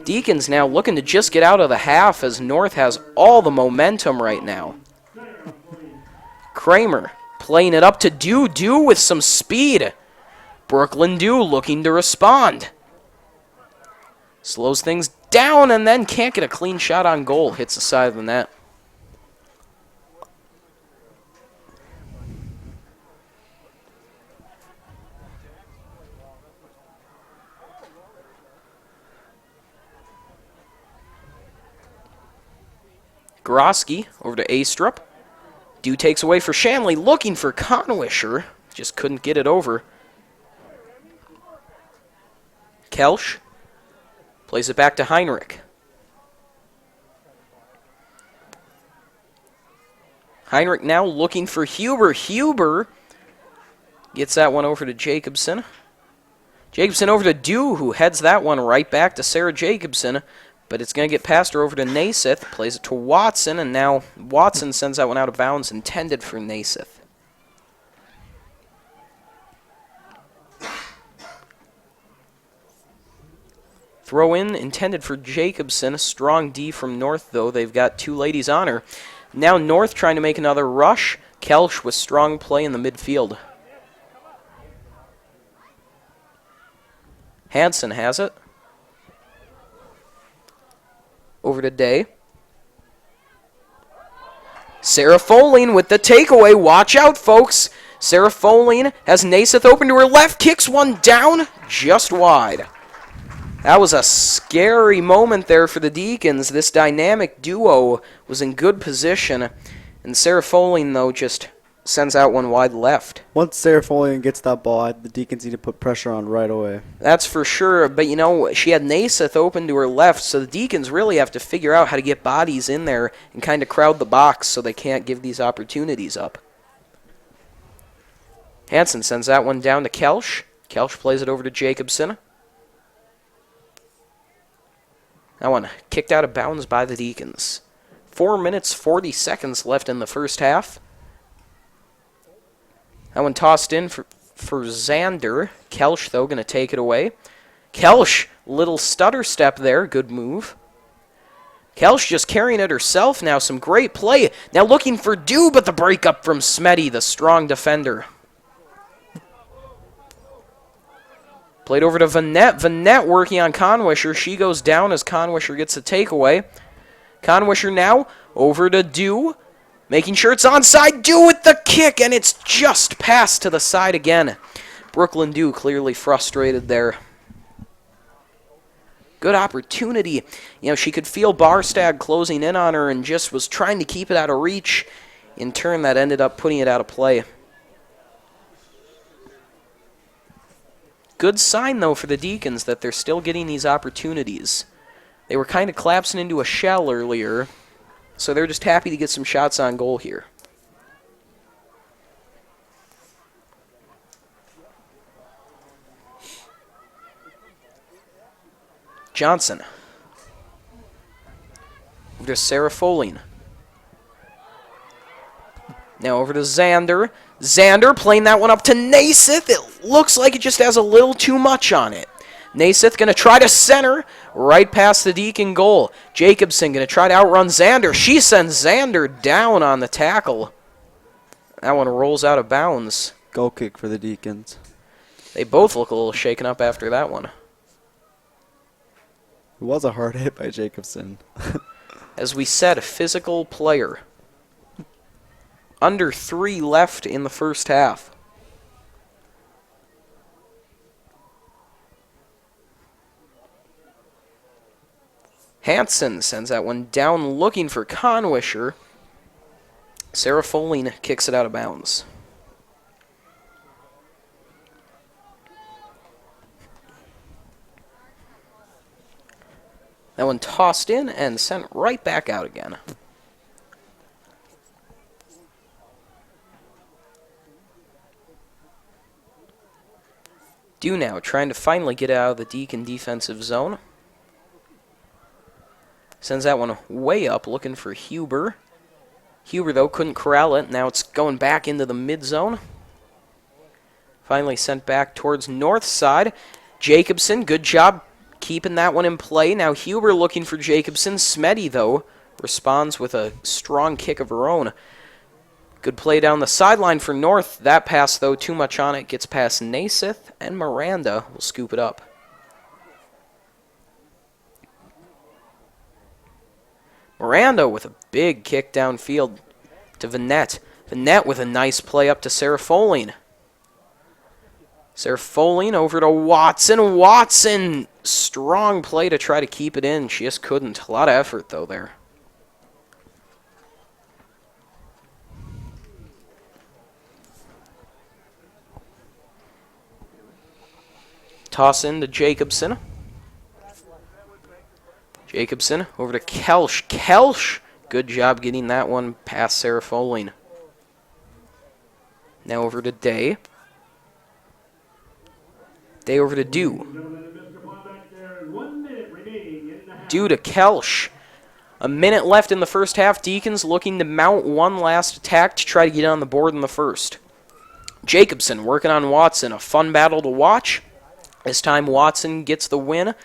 Deacons now looking to just get out of the half as North has all the momentum right now. Kramer playing it up to Dew. Dew with some speed. Brooklyn Dew looking to respond. Slows things down and then can't get a clean shot on goal. Hits the side of the net. Grosky over to Astrup. Dew takes away for Shanley, looking for Conwisher. Just couldn't get it over. Kelsch plays it back to Heinrich. Heinrich now looking for Huber. Huber gets that one over to Jacobson. Jacobson over to Dew, who heads that one right back to Sarah Jacobson. But it's going to get past her over to Naismith. Plays it to Watson, and now Watson sends that one out of bounds, intended for Naismith. Throw in, intended for Jacobson. A strong D from North, though. They've got two ladies on her. Now North trying to make another rush. Kelsch with strong play in the midfield. Hansen has it. Over to Day. Sarah Foley with the takeaway. Watch out, folks. Sarah Foline has Naiseth open to her left, kicks one down, just wide. That was a scary moment there for the Deacons. This dynamic duo was in good position, and Sarah Foline, though, just sends out one wide left. Once Sarah Foley gets that ball, the Deacons need to put pressure on right away. That's for sure, but you know, she had Naiseth open to her left, so the Deacons really have to figure out how to get bodies in there and kind of crowd the box so they can't give these opportunities up. Hansen sends that one down to Kelsch. Kelsch plays it over to Jacobson. That one kicked out of bounds by the Deacons. 4 minutes, 40 seconds left in the first half. That one tossed in for Xander. Kelsch, though, going to take it away. Kelsch, little stutter step there. Good move. Kelsch just carrying it herself now. Some great play. Now looking for Dew, but the breakup from Smetty, the strong defender. Played over to Vanette. Vanette working on Conwisher. She goes down as Conwisher gets a takeaway. Conwisher now over to Dew. Making sure it's onside. Dew with the kick, and it's just passed to the side again. Brooklyn Dew clearly frustrated there. Good opportunity. You know, she could feel Barstad closing in on her and just was trying to keep it out of reach. In turn, that ended up putting it out of play. Good sign, though, for the Deacons that they're still getting these opportunities. They were kind of collapsing into a shell earlier, so they're just happy to get some shots on goal here. Johnson. Over to Sarah Foline. Now over to Xander. Xander playing that one up to Naiseth. It looks like it just has a little too much on it. Naiseth going to try to center right past the Deacon goal. Jacobson going to try to outrun Xander. She sends Xander down on the tackle. That one rolls out of bounds. Goal kick for the Deacons. They both look a little shaken up after that one. It was a hard hit by Jacobson. As we said, a physical player. Under 3 left in the first half. Hansen sends that one down looking for Conwisher. Sarah Foline kicks it out of bounds. That one tossed in and sent right back out again. Dew now trying to finally get out of the Deacon defensive zone. Sends that one way up looking for Huber. Huber, though, couldn't corral it. Now it's going back into the mid-zone. Finally sent back towards north side. Jacobson, good job keeping that one in play. Now Huber looking for Jacobson. Smetty, though, responds with a strong kick of her own. Good play down the sideline for North. That pass, though, too much on it. Gets past Naiseth, and Miranda will scoop it up. Miranda with a big kick downfield to Vanette. Vanette with a nice play up to Sarah Foline. Sarah Foline over to Watson. Watson, strong play to try to keep it in. She just couldn't. A lot of effort, though, there. Toss in to Jacobson. Jacobson over to Kelsch. Kelsch, good job getting that one past Sarah Foline. Now over to Day. Day over to Dew. Dew to Kelsch. A minute left in the first half. Deacons looking to mount one last attack to try to get on the board in the first. Jacobson working on Watson. A fun battle to watch. This time Watson gets the win.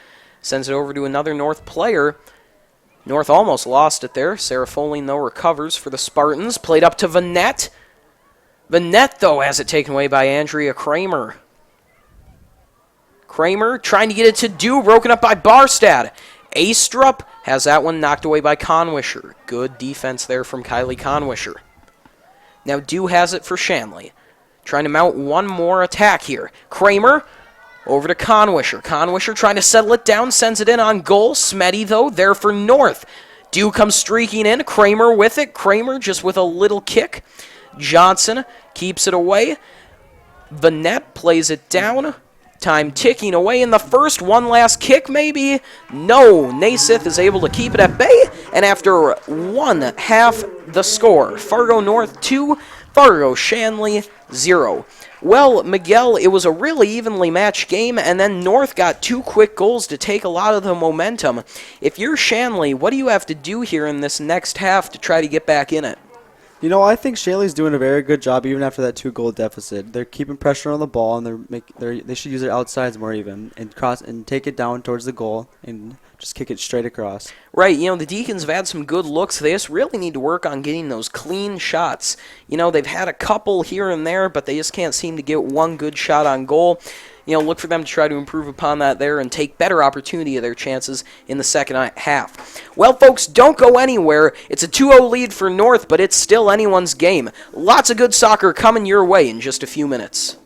Sends it over to another North player. North almost lost it there. Sarah Foline, though, recovers for the Spartans. Played up to Vanette. Vanette, though, has it taken away by Andrea Kramer. Kramer trying to get it to Dew. Broken up by Barstad. Astrup has that one knocked away by Conwisher. Good defense there from Kylie Conwisher. Now Dew has it for Shanley. trying to mount one more attack here. Kramer over to Conwisher. Conwisher trying to settle it down, sends it in on goal. Smetty, though, there for North. Dew comes streaking in. Kramer with it. Kramer just with a little kick. Johnson keeps it away. Vanette plays it down. Time ticking away in the first. One last kick, maybe? No. Naismith is able to keep it at bay. And after one half, the score. Fargo North 2, Fargo Shanley 0. Well, Miguel, it was a really evenly matched game, and then North got 2 quick goals to take a lot of the momentum. If you're Shanley, what do you have to do here in this next half to try to get back in it? You know, I think Shanley's doing a very good job even after that 2-goal deficit. They're keeping pressure on the ball, and they should use their outsides more even and cross and take it down towards the goal and just kick it straight across. Right, the Deacons have had some good looks. They just really need to work on getting those clean shots. They've had a couple here and there, but they just can't seem to get one good shot on goal. Look for them to try to improve upon that there and take better opportunity of their chances in the second half. Well, folks, don't go anywhere. It's a 2-0 lead for North, but it's still anyone's game. Lots of good soccer coming your way in just a few minutes.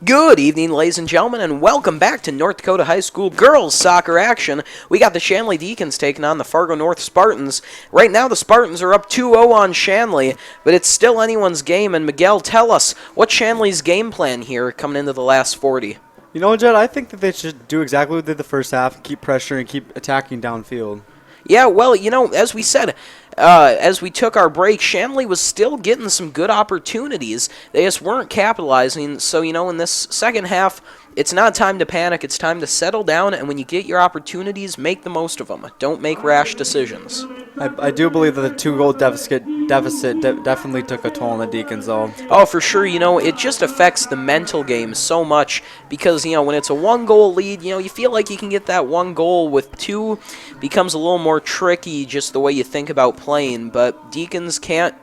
Good evening, ladies and gentlemen, and welcome back to North Dakota High School girls soccer action. We got the Shanley Deacons taking on the Fargo North Spartans. Right now, the Spartans are up 2-0 on Shanley, but it's still anyone's game. And Miguel, tell us, what's Shanley's game plan here coming into the last 40? You know, Jed, I think that they should do exactly what they did the first half, keep pressuring, keep attacking downfield. Yeah, well, you know, as we said, as we took our break, Shanley was still getting some good opportunities. They just weren't capitalizing. So, you know, in this second half, it's not time to panic. It's time to settle down, and when you get your opportunities, make the most of them. Don't make rash decisions. I do believe that the 2-goal deficit definitely took a toll on the Deacons, though. Oh, for sure. You know, it just affects the mental game so much because, you know, when it's a one-goal lead, you know, you feel like you can get that one goal. With two, becomes a little more tricky just the way you think about playing. But Deacons can't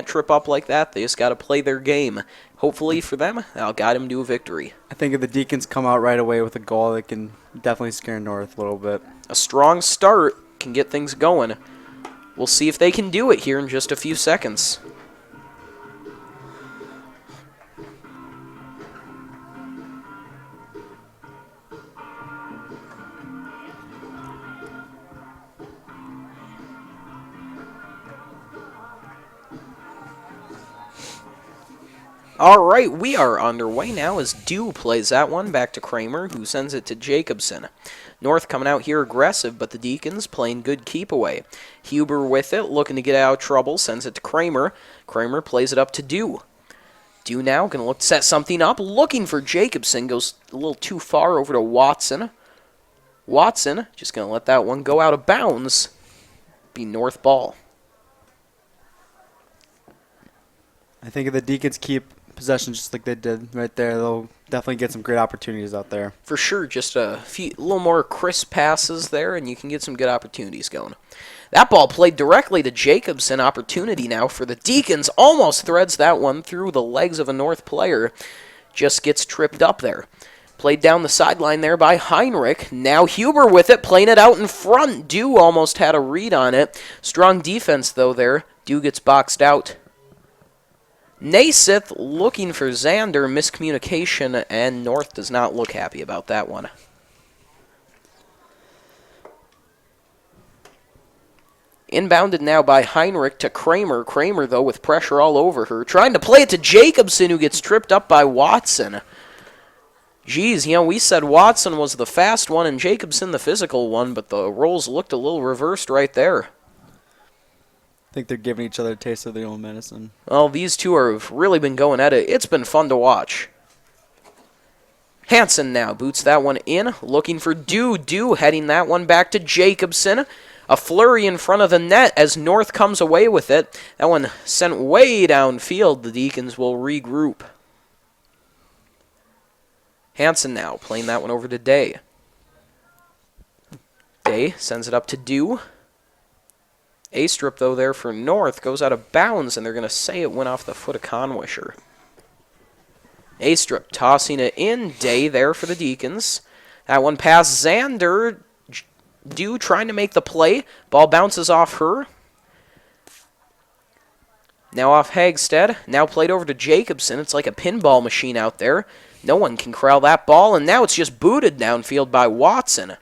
trip up like that. They just got to play their game. Hopefully for them, that'll guide them to a victory. I think if the Deacons come out right away with a goal, they can definitely scare North a little bit. A strong start can get things going. We'll see if they can do it here in just a few seconds. All right, we are underway now as Dew plays that one back to Kramer, who sends it to Jacobson. North coming out here aggressive, but the Deacons playing good keep away. Huber with it, looking to get out of trouble, sends it to Kramer. Kramer plays it up to Dew. Dew now going to look to set something up, looking for Jacobson, goes a little too far over to Watson. Watson just going to let that one go out of bounds. Be North ball. I think if the Deacons keep possession just like they did right there, they'll definitely get some great opportunities out there. For sure, just a little more crisp passes there, and you can get some good opportunities going. That ball played directly to Jacobson. Opportunity now for the Deacons. Almost threads that one through the legs of a North player. Just gets tripped up there. Played down the sideline there by Heinrich. Now Huber with it, playing it out in front. Dew almost had a read on it. Strong defense, though, there. Dew gets boxed out. Naismith looking for Xander, miscommunication, and North does not look happy about that one. Inbounded now by Heinrich to Kramer. Kramer, though, with pressure all over her. Trying to play it to Jacobson, who gets tripped up by Watson. Geez, you know, we said Watson was the fast one and Jacobson the physical one, but the roles looked a little reversed right there. I think they're giving each other a taste of their own medicine. Well, these two have really been going at it. It's been fun to watch. Hansen now boots that one in, looking for Dew. Dew heading that one back to Jacobson. A flurry in front of the net as North comes away with it. That one sent way downfield. The Deacons will regroup. Hansen now playing that one over to Day. Day sends it up to Dew. A-strip, though, there for North goes out of bounds, and they're going to say it went off the foot of Conwisher. A-strip tossing it in. Day there for the Deacons. That one past Xander. Dew trying to make the play. Ball bounces off her. Now off Hagstead. Now played over to Jacobson. It's like a pinball machine out there. No one can corral that ball, and now it's just booted downfield by Watson.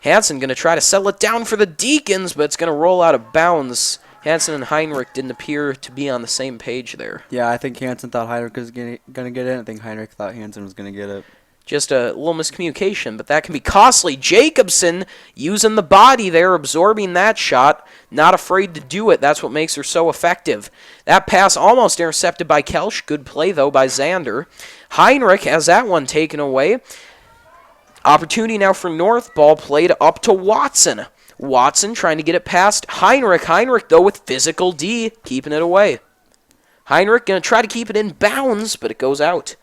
Hansen going to try to settle it down for the Deacons, but it's going to roll out of bounds. Hansen and Heinrich didn't appear to be on the same page there. Yeah, I think Hansen thought Heinrich was going to get it. I think Heinrich thought Hansen was going to get it. Just a little miscommunication, but that can be costly. Jacobson using the body there, absorbing that shot. Not afraid to do it. That's what makes her so effective. That pass almost intercepted by Kelsch. Good play, though, by Xander. Heinrich has that one taken away. Opportunity now for North. Ball played up to Watson. Watson trying to get it past Heinrich. Heinrich, though, with physical D, keeping it away. Heinrich going to try to keep it in bounds, but it goes out.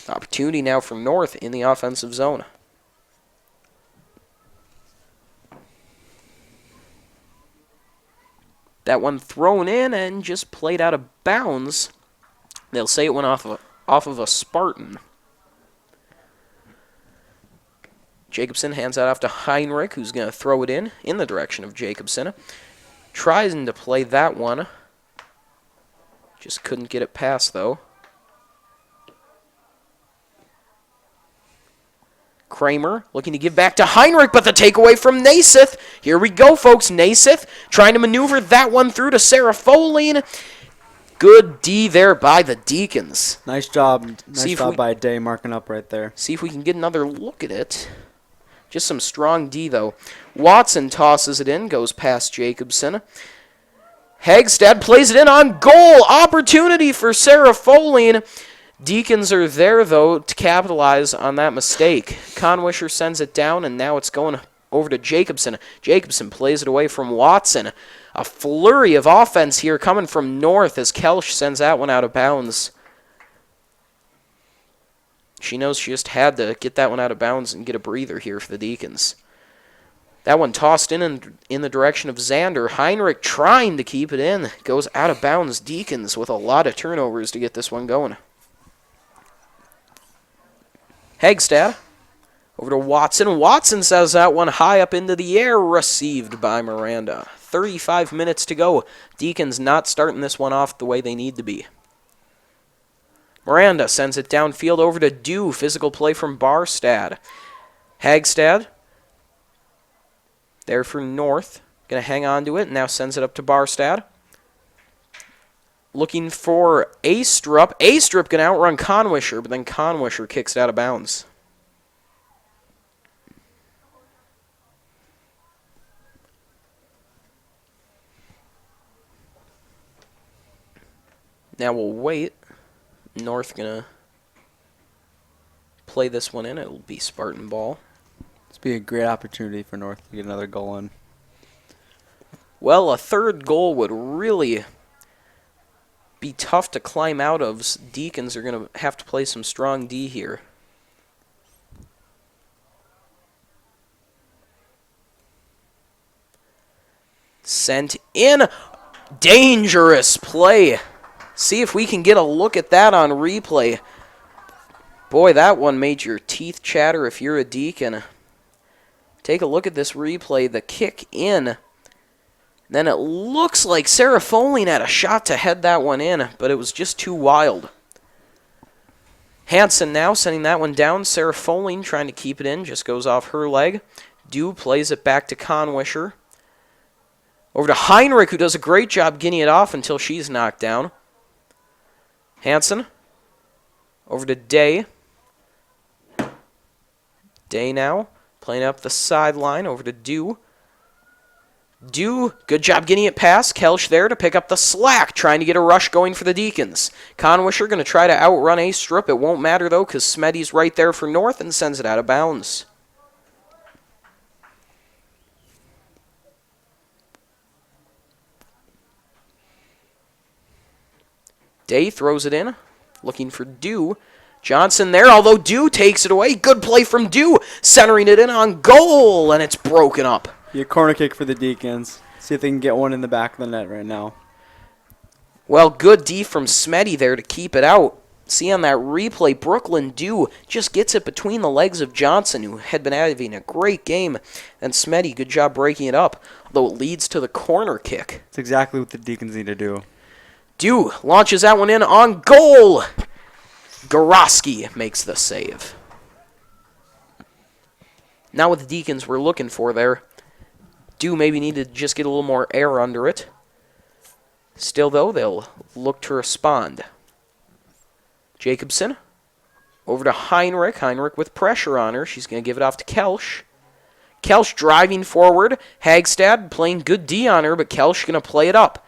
Opportunity now for North in the offensive zone. That one thrown in and just played out of bounds. They'll say it went off of a Spartan. Jacobson hands that off to Heinrich, who's going to throw it in the direction of Jacobson. Tries to play that one. Just couldn't get it past, though. Kramer looking to give back to Heinrich, but the takeaway from Naiseth. Here we go, folks. Naiseth trying to maneuver that one through to Sarah Foline. Good D there by the Deacons. Nice job. Nice job by Day marking up right there. See if we can get another look at it. Just some strong D, though. Watson tosses it in, goes past Jacobson. Hagstad plays it in on goal. Opportunity for Sarah Foline. Deacons are there, though, to capitalize on that mistake. Conwisher sends it down, and now it's going over to Jacobson. Jacobson plays it away from Watson. A flurry of offense here coming from North as Kelsch sends that one out of bounds. She knows she just had to get that one out of bounds and get a breather here for the Deacons. That one tossed in the direction of Xander. Heinrich trying to keep it in. Goes out of bounds. Deacons with a lot of turnovers to get this one going. Hagstad over to Watson. Watson says that one high up into the air, received by Miranda. 35 minutes to go. Deacons not starting this one off the way they need to be. Miranda sends it downfield over to Dew. Physical play from Barstad. Hagstad there for North. Going to hang on to it. Now sends it up to Barstad. Looking for Astrup. Astrup going to outrun Conwisher, but then Conwisher kicks it out of bounds. Now we'll wait. North going to play this one in. It'll be Spartan ball. This will be a great opportunity for North to get another goal in. Well, a third goal would really be tough to climb out of. Deacons are going to have to play some strong D here. Sent in. Dangerous play. See if we can get a look at that on replay. Boy, that one made your teeth chatter if you're a Deacon. Take a look at this replay. The kick in. Then it looks like Sarah Foline had a shot to head that one in, but it was just too wild. Hansen now sending that one down. Sarah Foline trying to keep it in. Just goes off her leg. Dew plays it back to Conwisher. Over to Heinrich, who does a great job getting it off until she's knocked down. Hansen. Over to Day. Day now playing up the sideline. Over to Dew. Dew, good job getting it past. Kelsch there to pick up the slack, trying to get a rush going for the Deacons. Conwisher going to try to outrun Astrup. It won't matter, though, because Smetty's right there for North and sends it out of bounds. Day throws it in, looking for Dew. Johnson there, although Dew takes it away. Good play from Dew, centering it in on goal, and it's broken up. Be a corner kick for the Deacons. See if they can get one in the back of the net right now. Well, good D from Smetty there to keep it out. See on that replay, Brooklyn Dew just gets it between the legs of Johnson, who had been having a great game. And Smetty, good job breaking it up, although it leads to the corner kick. It's exactly what the Deacons need to do. Dew launches that one in on goal. Goroski makes the save. Not what the Deacons were looking for there. Dew maybe need to just get a little more air under it. Still, though, they'll look to respond. Jacobson over to Heinrich. Heinrich with pressure on her. She's going to give it off to Kelsch. Kelsch driving forward. Hagstad playing good D on her, but Kelsch going to play it up.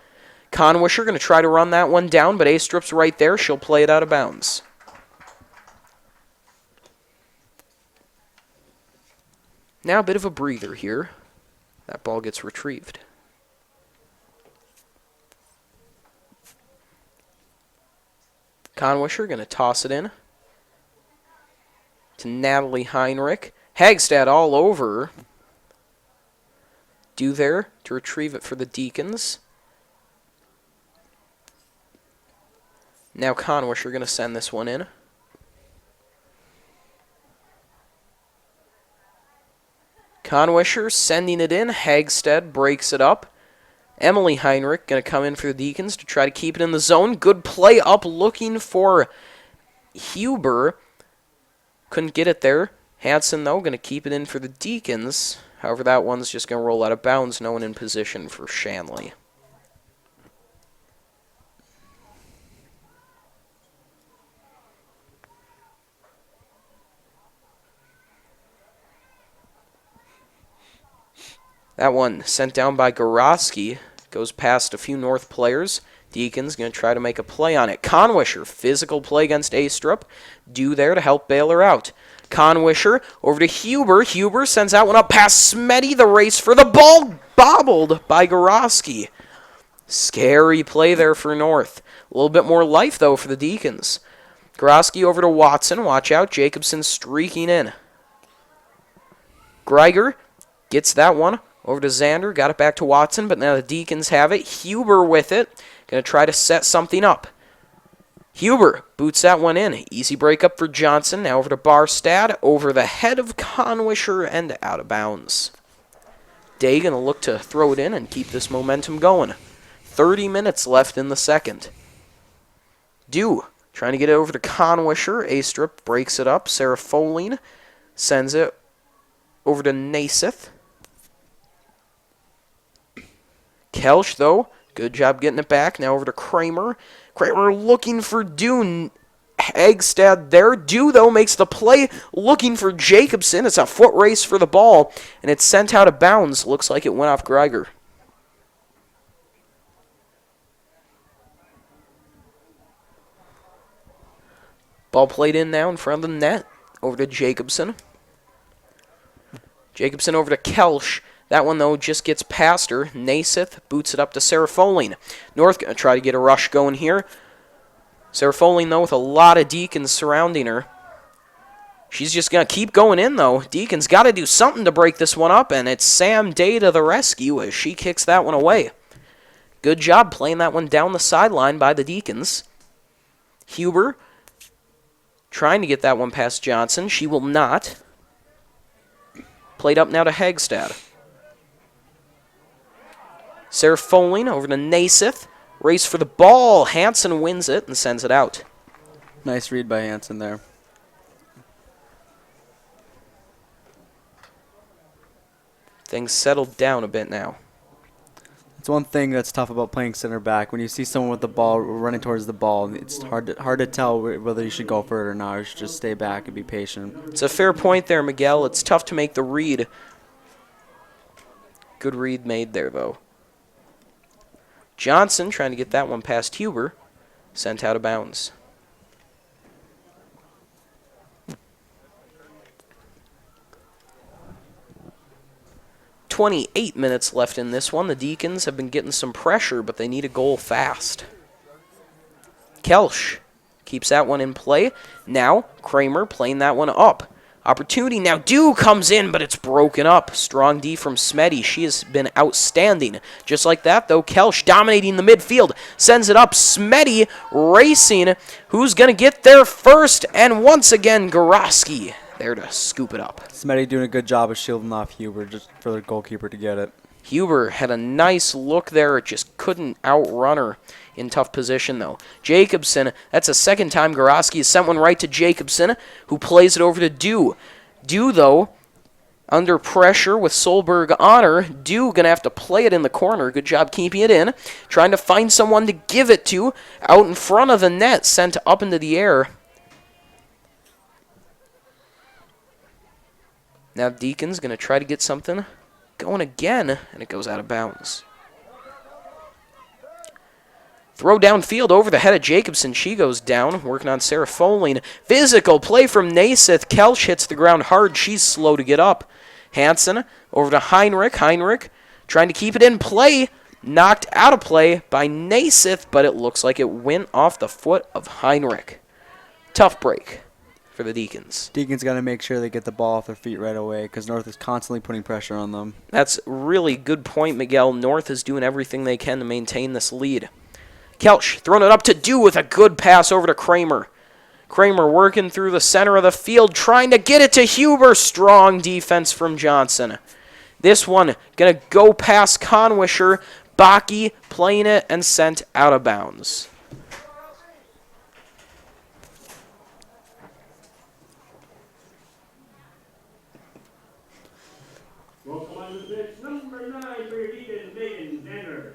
Conwisher going to try to run that one down, but Astrup's right there. She'll play it out of bounds. Now a bit of a breather here. That ball gets retrieved. Conwisher going to toss it in to Natalie Heinrich. Hagstad all over. Dew there to retrieve it for the Deacons. Now Conwisher going to send this one in. Conwisher sending it in. Hagstad breaks it up. Emily Heinrich going to come in for the Deacons to try to keep it in the zone. Good play up looking for Huber. Couldn't get it there. Hansen, though, going to keep it in for the Deacons. However, that one's just going to roll out of bounds. No one in position for Shanley. That one sent down by Goroski. Goes past a few North players. Deacons going to try to make a play on it. Conwisher, physical play against Astrup. Due there to help bail her out. Conwisher over to Huber. Huber sends that one up past Smetty. The race for the ball bobbled by Goroski. Scary play there for North. A little bit more life, though, for the Deacons. Goroski over to Watson. Watch out. Jacobson streaking in. Greiger gets that one. Over to Xander, got it back to Watson, but now the Deacons have it. Huber with it, going to try to set something up. Huber boots that one in. Easy break up for Johnson. Now over to Barstad, over the head of Conwisher and out of bounds. Day going to look to throw it in and keep this momentum going. 30 minutes left in the second. Dew trying to get it over to Conwisher. Astrup breaks it up. Sarah Foline sends it over to Naiseth. Kelsch, though, good job getting it back. Now over to Kramer. Kramer looking for Dew. Hagstad there. Dew, though, makes the play looking for Jacobson. It's a foot race for the ball, and it's sent out of bounds. Looks like it went off Greiger. Ball played in now in front of the net. Over to Jacobson. Jacobson over to Kelsch. That one, though, just gets past her. Naiseth boots it up to Sarah Foline. North going to try to get a rush going here. Sarah Foline, though, with a lot of Deacons surrounding her. She's just going to keep going in, though. Deacons got to do something to break this one up, and it's Sam Day to the rescue as she kicks that one away. Good job playing that one down the sideline by the Deacons. Huber trying to get that one past Johnson. She will not. Played up now to Hagstad. Sarah Foline over to Naiseth. Race for the ball. Hansen wins it and sends it out. Nice read by Hansen there. Things settled down a bit now. It's one thing that's tough about playing center back. When you see someone with the ball running towards the ball, it's hard to tell whether you should go for it or not. Or you should just stay back and be patient. It's a fair point there, Miguel. It's tough to make the read. Good read made there, though. Johnson trying to get that one past Huber. Sent out of bounds. "28 minutes left in this one. The Deacons have been getting some pressure, but they need a goal fast. Kelsch keeps that one in play. Now Kramer playing that one up. Opportunity now. Dew comes in, but it's broken up. Strong D from Smetty. She has been outstanding. Just like that, though, Kelsch dominating the midfield. Sends it up. Smetty racing. Who's going to get there first? And once again, Goroski there to scoop it up. Smetty doing a good job of shielding off Huber just for the goalkeeper to get it. Huber had a nice look there. It just couldn't outrun her in tough position, though. Jacobson, that's the second time Goroski has sent one right to Jacobson, who plays it over to Dew. Dew, though, under pressure with Solberg on her. Dew going to have to play it in the corner. Good job keeping it in. Trying to find someone to give it to. Out in front of the net, sent up into the air. Now Deacons going to try to get something going again, and it goes out of bounds. Throw downfield over the head of Jacobson. She goes down, working on Sarah Foline. Physical play from Naiseth. Kelsch hits the ground hard. She's slow to get up. Hansen over to Heinrich. Heinrich trying to keep it in play. Knocked out of play by Naiseth, but it looks like it went off the foot of Heinrich. Tough break for the Deacons. Deacons got to make sure they get the ball off their feet right away because North is constantly putting pressure on them. That's a really good point, Miguel. North is doing everything they can to maintain this lead. Kelsch throwing it up to Dew with a good pass over to Kramer. Kramer working through the center of the field, trying to get it to Huber. Strong defense from Johnson. This one going to go past Conwisher. Baki playing it and sent out of bounds. on the pitch, number 9 for your Deacons, Megan Zander.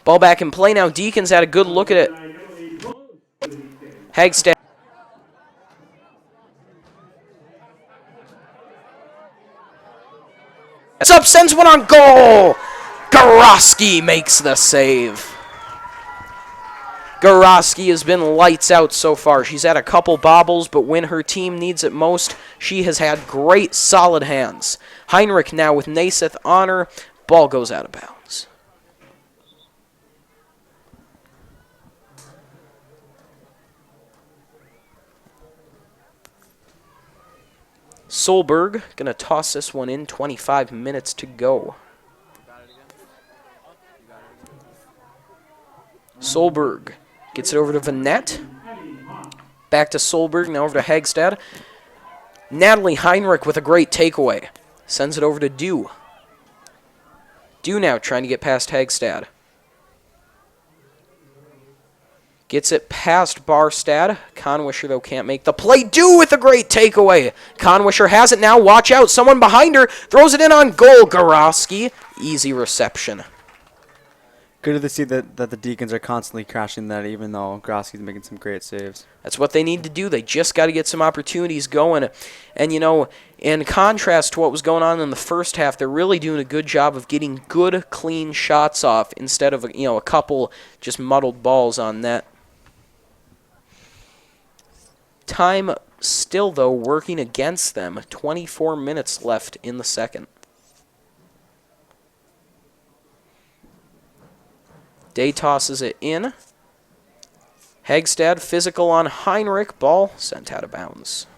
Ball back in play now. Deacons had a good look at it. Hagstad. It's up, sends one on goal. Goroski makes the save. Goroski has been lights out so far. She's had a couple bobbles, but when her team needs it most, she has had great, solid hands. Heinrich now with Naiseth on her. Ball goes out of bounds. Solberg going to toss this one in, 25 minutes to go. Solberg gets it over to Vanette. Back to Solberg, now over to Hagstad. Natalie Heinrich with a great takeaway. Sends it over to Dew. Dew now trying to get past Hagstad. Gets it past Barstad. Conwisher, though, can't make the play. Dew with a great takeaway. Conwisher has it now. Watch out. Someone behind her. Throws it in on goal. Goroski. Easy reception. Good to see that the Deacons are constantly crashing that, even though Goroski's making some great saves. That's what they need to do. They just got to get some opportunities going. And, you know, in contrast to what was going on in the first half, they're really doing a good job of getting good, clean shots off instead of, you know, a couple just muddled balls on net. Time still, though, working against them. 24 minutes left in the second. Day tosses it in. Hagstad physical on Heinrich. Ball sent out of bounds.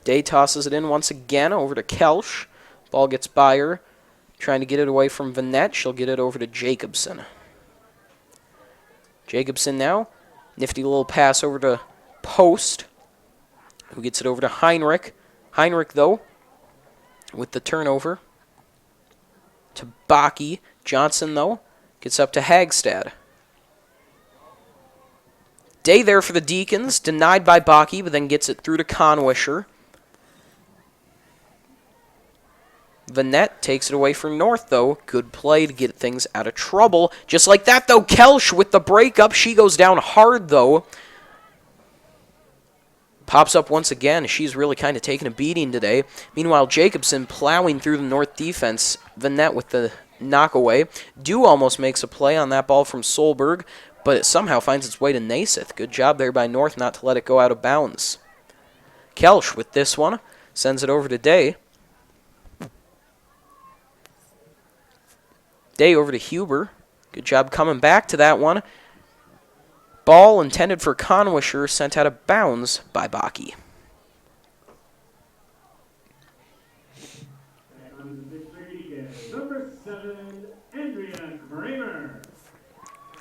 Day tosses it in once again over to Kelsch. Ball gets by her. Trying to get it away from Vanette. She'll get it over to Jacobson. Jacobson now. Nifty little pass over to Post, who gets it over to Heinrich. Heinrich, though, with the turnover to Baki. Johnson, though, gets up to Hagstad. Day there for the Deacons. Denied by Baki, but then gets it through to Conwisher. Vanette takes it away from North, though. Good play to get things out of trouble. Just like that, though, Kelsch with the breakup. She goes down hard, though. Pops up once again. She's really kind of taking a beating today. Meanwhile, Jacobson plowing through the North defense. Vanette with the knockaway. Dew almost makes a play on that ball from Solberg, but it somehow finds its way to Naiseth. Good job there by North not to let it go out of bounds. Kelsch with this one. Sends it over to Day. Day over to Huber. Good job coming back to that one. Ball intended for Conwisher, sent out of bounds by Baki. Number 7, Andrea Kramer.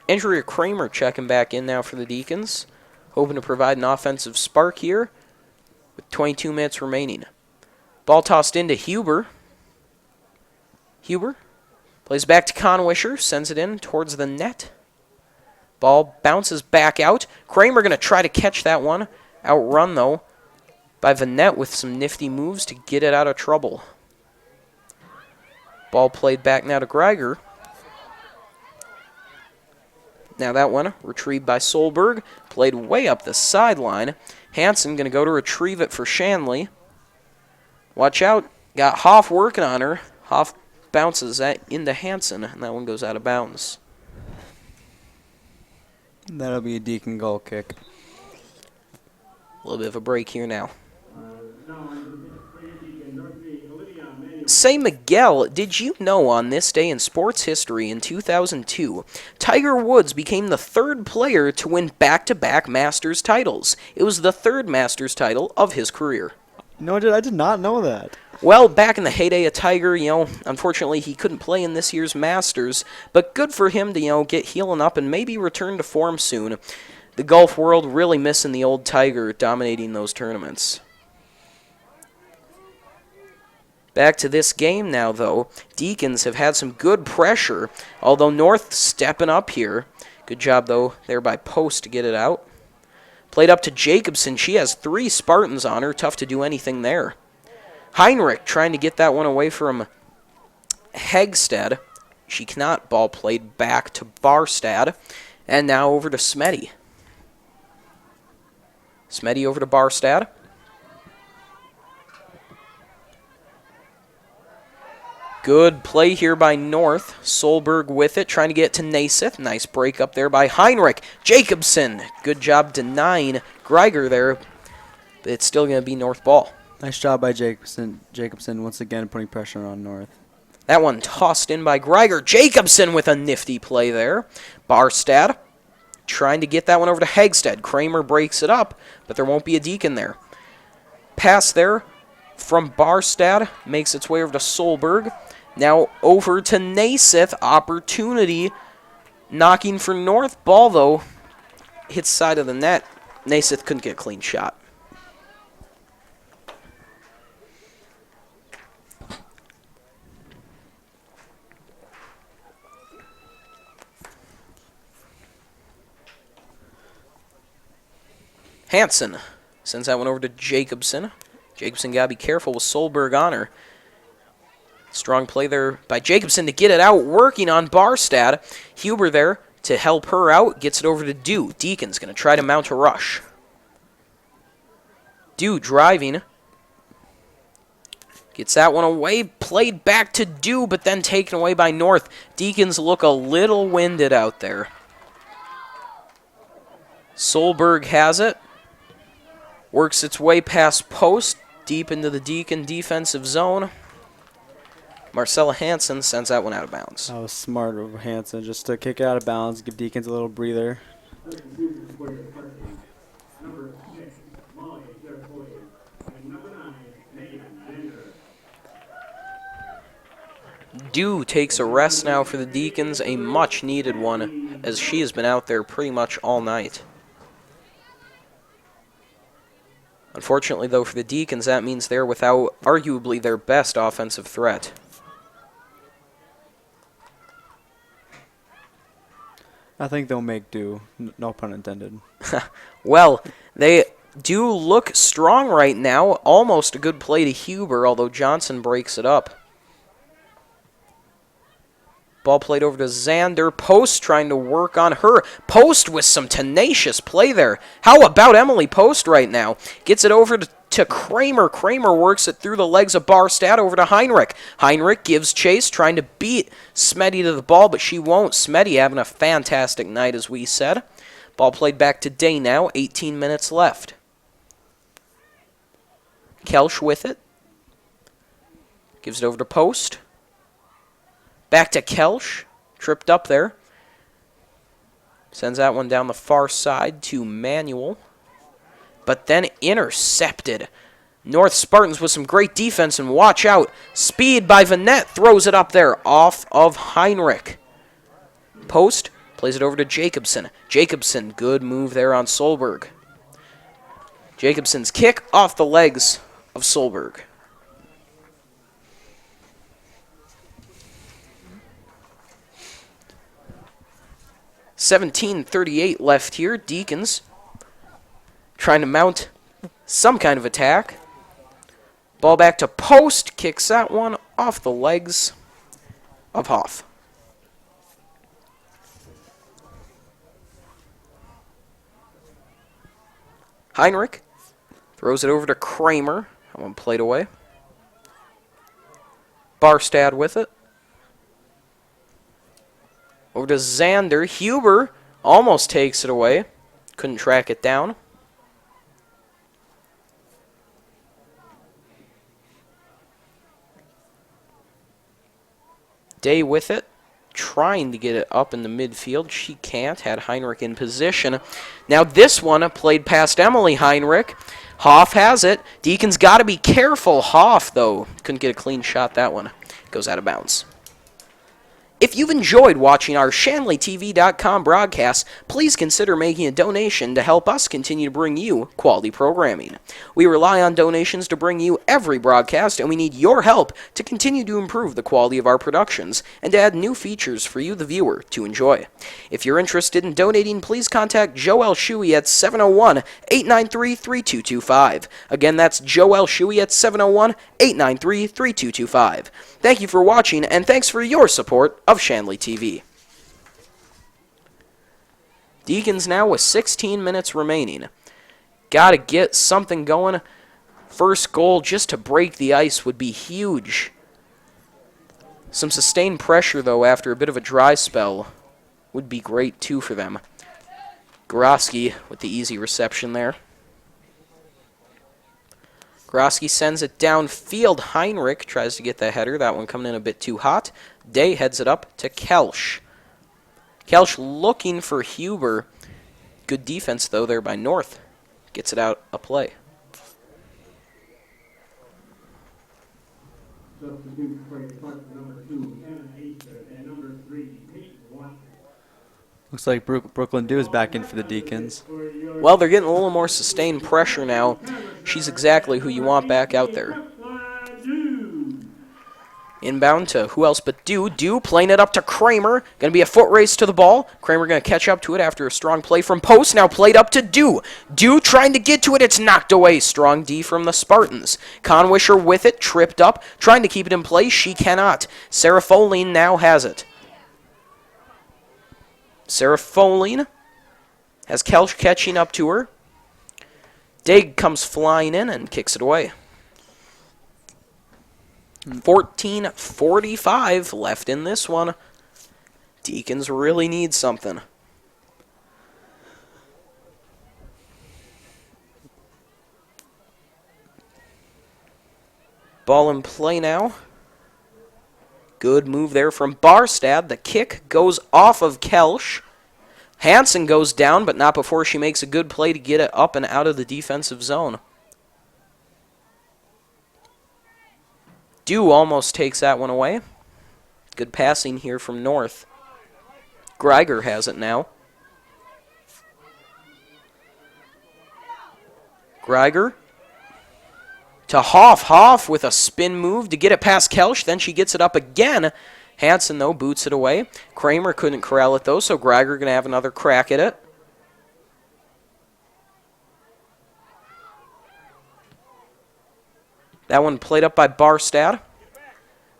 Andrea Kramer checking back in now for the Deacons. Hoping to provide an offensive spark here with 22 minutes remaining. Ball tossed into Huber. Huber plays back to Conwisher, sends it in towards the net. Ball bounces back out. Kramer going to try to catch that one. Outrun, though, by Vanette with some nifty moves to get it out of trouble. Ball played back now to Greiger. Now that one retrieved by Solberg. Played way up the sideline. Hansen going to go to retrieve it for Shanley. Watch out. Got Hoff working on her. Hoff bounces that into Hansen, and that one goes out of bounds. That'll be a Deacon goal kick. A little bit of a break here now. Say, Miguel, did you know on this day in sports history in 2002, Tiger Woods became the third player to win back-to-back Masters titles? It was the third Masters title of his career. No, I did not know that. Well, back in the heyday of Tiger, unfortunately he couldn't play in this year's Masters, but good for him to, get healing up and maybe return to form soon. The golf world really missing the old Tiger dominating those tournaments. Back to this game now, though. Deacons have had some good pressure, although North stepping up here. Good job, though, there by Post to get it out. Played up to Jacobson. She has 3 Spartans on her. Tough to do anything there. Heinrich trying to get that one away from Hegstead. She cannot. Ball played back to Barstad. And now over to Smetty. Smetty over to Barstad. Good play here by North. Solberg with it, trying to get to Naiseth. Nice break up there by Heinrich. Jacobson, good job denying Greiger there. But it's still going to be North ball. Nice job by Jacobson. Jacobson once again putting pressure on North. That one tossed in by Greiger. Jacobson with a nifty play there. Barstad trying to get that one over to Hegstead. Kramer breaks it up, but there won't be a Deacon there. Pass there from Barstad makes its way over to Solberg. Now over to Naiseth. Opportunity knocking for North. Ball, though, hits side of the net. Naiseth couldn't get a clean shot. Hansen sends that one over to Jacobson. Jacobson got to be careful with Solberg on her. Strong play there by Jacobson to get it out, working on Barstad. Huber there to help her out, gets it over to Dew. Deacon's going to try to mount a rush. Dew driving. Gets that one away, played back to Dew, but then taken away by North. Deacons look a little winded out there. Solberg has it. Works its way past Post, deep into the Deacon defensive zone. Marcella Hansen sends that one out of bounds. That was smart of Hansen just to kick it out of bounds, give Deacons a little breather. Dew takes a rest now for the Deacons, a much-needed one, as she has been out there pretty much all night. Unfortunately, though, for the Deacons, that means they're without arguably their best offensive threat. I think they'll make do. No pun intended. Well, they do look strong right now. Almost a good play to Huber, although Johnson breaks it up. Ball played over to Xander. Post trying to work on her. Post with some tenacious play there. How about Emily Post right now? Gets it over to Kramer. Kramer works it through the legs of Barstad over to Heinrich. Heinrich gives chase, trying to beat Smetty to the ball, but she won't. Smetty having a fantastic night, as we said. Ball played back to Day now. 18 minutes left. Kelsch with it. Gives it over to Post. Back to Kelsch. Tripped up there. Sends that one down the far side to Manuel. But then intercepted. North Spartans with some great defense, and watch out. Speed by Vanette. Throws it up there off of Heinrich. Post plays it over to Jacobson. Jacobson, good move there on Solberg. Jacobson's kick off the legs of Solberg. .17:38 left here. Deacons trying to mount some kind of attack. Ball back to Post. Kicks that one off the legs of Hoff. Heinrich throws it over to Kramer. That one played away. Barstad with it. Over to Xander. Huber almost takes it away. Couldn't track it down. Day with it. Trying to get it up in the midfield. She can't. Had Heinrich in position. Now this one played past Emily Heinrich. Hoff has it. Deacons got to be careful. Hoff, though, couldn't get a clean shot. That one goes out of bounds. If you've enjoyed watching our ShanleyTV.com broadcasts, please consider making a donation to help us continue to bring you quality programming. We rely on donations to bring you every broadcast, and we need your help to continue to improve the quality of our productions and to add new features for you, the viewer, to enjoy. If you're interested in donating, please contact Joel Shuey at 701-893-3225. Again, that's Joel Shuey at 701-893-3225. Thank you for watching, and thanks for your support of Shanley TV. Deacons now with 16 minutes remaining. Gotta get something going. First goal just to break the ice would be huge. Some sustained pressure, though, after a bit of a dry spell would be great, too, for them. Goroski with the easy reception there. Goroski sends it downfield. Heinrich tries to get the header. That one coming in a bit too hot. Day heads it up to Kelsch. Kelsch looking for Huber. Good defense, though, there by North. Gets it out a play. Substitute for number 2, Evan Easter, and number 3, Pete Watson. Looks like Brooklyn Dew is back in for the Deacons. Well, they're getting a little more sustained pressure now. She's exactly who you want back out there. Inbound to who else but Dew. Dew playing it up to Kramer. Going to be a foot race to the ball. Kramer going to catch up to it after a strong play from Post. Now played up to Dew. Dew trying to get to it. It's knocked away. Strong D from the Spartans. Conwisher with it. Tripped up. Trying to keep it in play. She cannot. Sarah Foline now has it. Sarah Foline has Kelsch catching up to her. Dig comes flying in and kicks it away. 14:45 left in this one. Deacons really need something. Ball in play now. Good move there from Barstad. The kick goes off of Kelsch. Hansen goes down, but not before she makes a good play to get it up and out of the defensive zone. Dew almost takes that one away. Good passing here from North. Greiger has it now. Greiger to Hoff. Hoff with a spin move to get it past Kelsch. Then she gets it up again. Hansen, though, boots it away. Kramer couldn't corral it, though, so Greiger going to have another crack at it. That one played up by Barstad.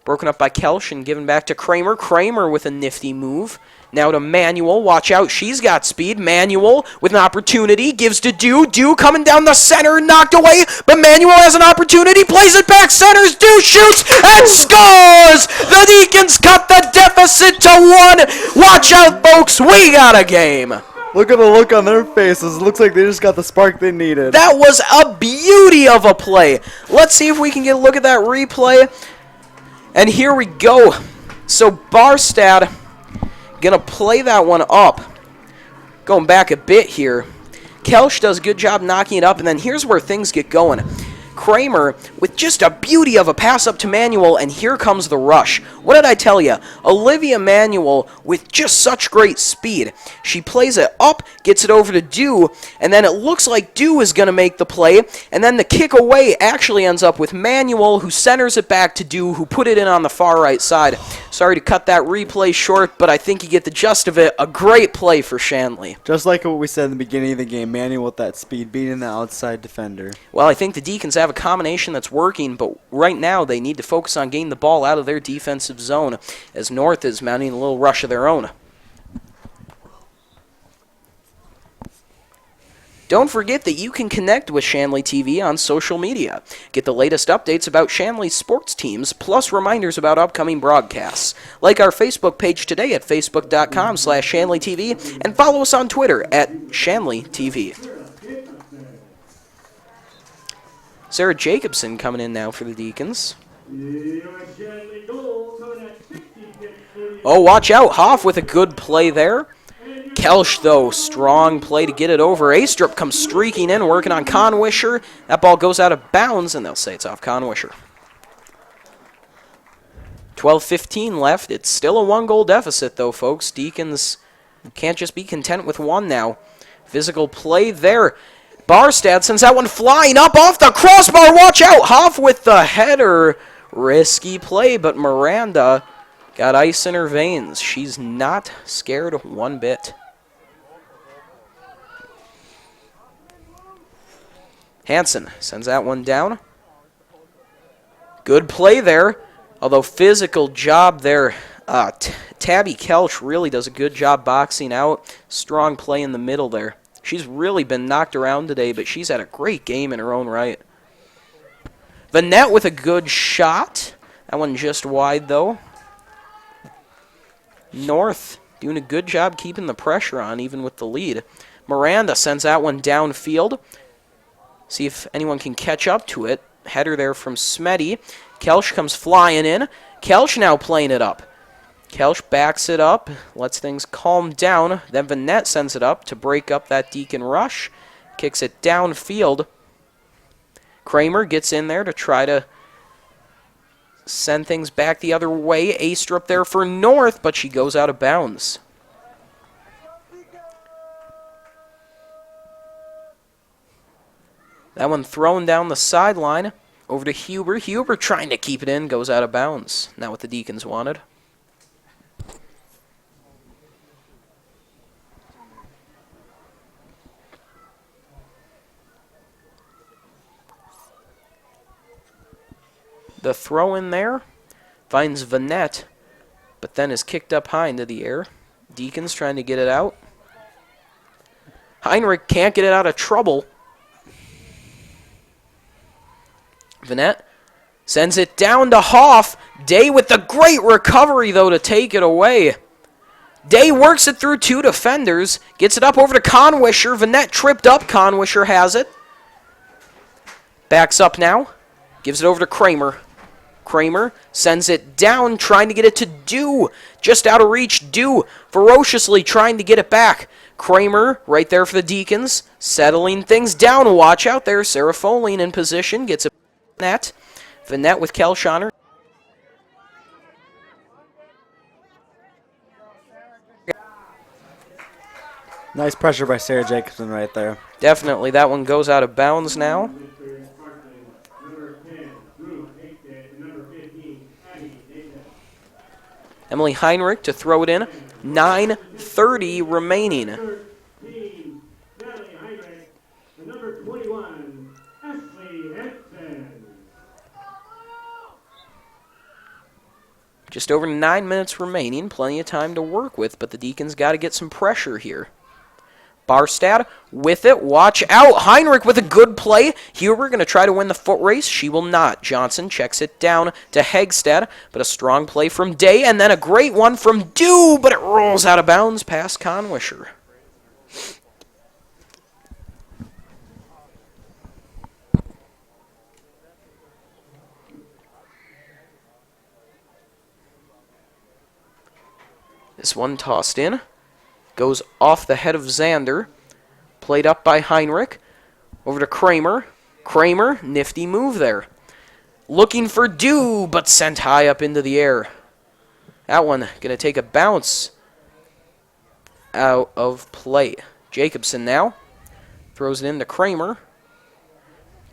Broken up by Kelsch and given back to Kramer. Kramer with a nifty move. Now to Manuel. Watch out. She's got speed. Manuel with an opportunity. Gives to Dew. Dew coming down the center. Knocked away. But Manuel has an opportunity. Plays it back. Centers. Dew shoots and scores! The Deacons cut the deficit to 1. Watch out, folks. We got a game. Look at the look on their faces. It looks like they just got the spark they needed. That was a beauty of a play. Let's see if we can get a look at that replay. And here we go. So Barstad going to play that one up. Going back a bit here. Kelsch does a good job knocking it up, and then here's where things get going. Kramer with just a beauty of a pass up to Manuel, and here comes the rush. What did I tell you? Olivia Manuel with just such great speed. She plays it up, gets it over to Dew, and then it looks like Dew is going to make the play, and then the kick away actually ends up with Manuel, who centers it back to Dew, who put it in on the far right side. Sorry to cut that replay short, but I think you get the gist of it. A great play for Shanley. Just like what we said in the beginning of the game, Manuel with that speed beating the outside defender. Well, I think the Deacons have a combination that's working, but right now they need to focus on getting the ball out of their defensive zone as North is mounting a little rush of their own. Don't forget that you can connect with Shanley TV on social media. Get the latest updates about Shanley's sports teams, plus reminders about upcoming broadcasts. Like our Facebook page today at facebook.com/ShanleyTV and follow us on Twitter at ShanleyTV. Sarah Jacobson coming in now for the Deacons. Oh, watch out. Hoff with a good play there. Kelsch, though, strong play to get it over. Astrup comes streaking in, working on Conwisher. That ball goes out of bounds, and they'll say it's off Conwisher. 12:15 left. It's still a 1-goal deficit, though, folks. Deacons can't just be content with one now. Physical play there. Barstad sends that one flying up off the crossbar. Watch out. Hoff with the header. Risky play, but Miranda got ice in her veins. She's not scared one bit. Hansen sends that one down. Good play there. Although physical job there. Tabby Kelch really does a good job boxing out. Strong play in the middle there. She's really been knocked around today, but she's had a great game in her own right. Vanette with a good shot. That one just wide, though. North doing a good job keeping the pressure on, even with the lead. Miranda sends that one downfield. See if anyone can catch up to it. Header there from Smetty. Kelch comes flying in. Kelch now playing it up. Kelch backs it up, lets things calm down. Then Vanette sends it up to break up that Deacon rush. Kicks it downfield. Kramer gets in there to try to send things back the other way. Astrup there for North, but she goes out of bounds. That one thrown down the sideline. Over to Huber. Huber trying to keep it in, goes out of bounds. Not what the Deacons wanted. The throw in there finds Vanette, but then is kicked up high into the air. Deacons trying to get it out. Heinrich can't get it out of trouble. Vanette sends it down to Hoff. Day with the great recovery, though, to take it away. Day works it through 2 defenders. Gets it up over to Conwisher. Vanette tripped up. Conwisher has it. Backs up now. Gives it over to Kramer. Kramer sends it down, trying to get it to Dew. Just out of reach. Dew ferociously trying to get it back. Kramer right there for the Deacons. Settling things down. Watch out there. Sarah Foline in position. Gets it. Vanette with Kelch on her. Nice pressure by Sarah Jacobson right there. Definitely. That one goes out of bounds now. Emily Heinrich to throw it in. 9:30 remaining. Just over 9 minutes remaining. Plenty of time to work with, but the Deacons got to get some pressure here. Barstad with it. Watch out. Heinrich with a good play. Huber going to try to win the foot race. She will not. Johnson checks it down to Hegstad, but a strong play from Day, and then a great one from Dew, but it rolls out of bounds past Conwisher. This one tossed in. Goes off the head of Xander. Played up by Heinrich. Over to Kramer. Kramer, nifty move there. Looking for Dew, but sent high up into the air. That one going to take a bounce out of play. Jacobson now. Throws it into Kramer.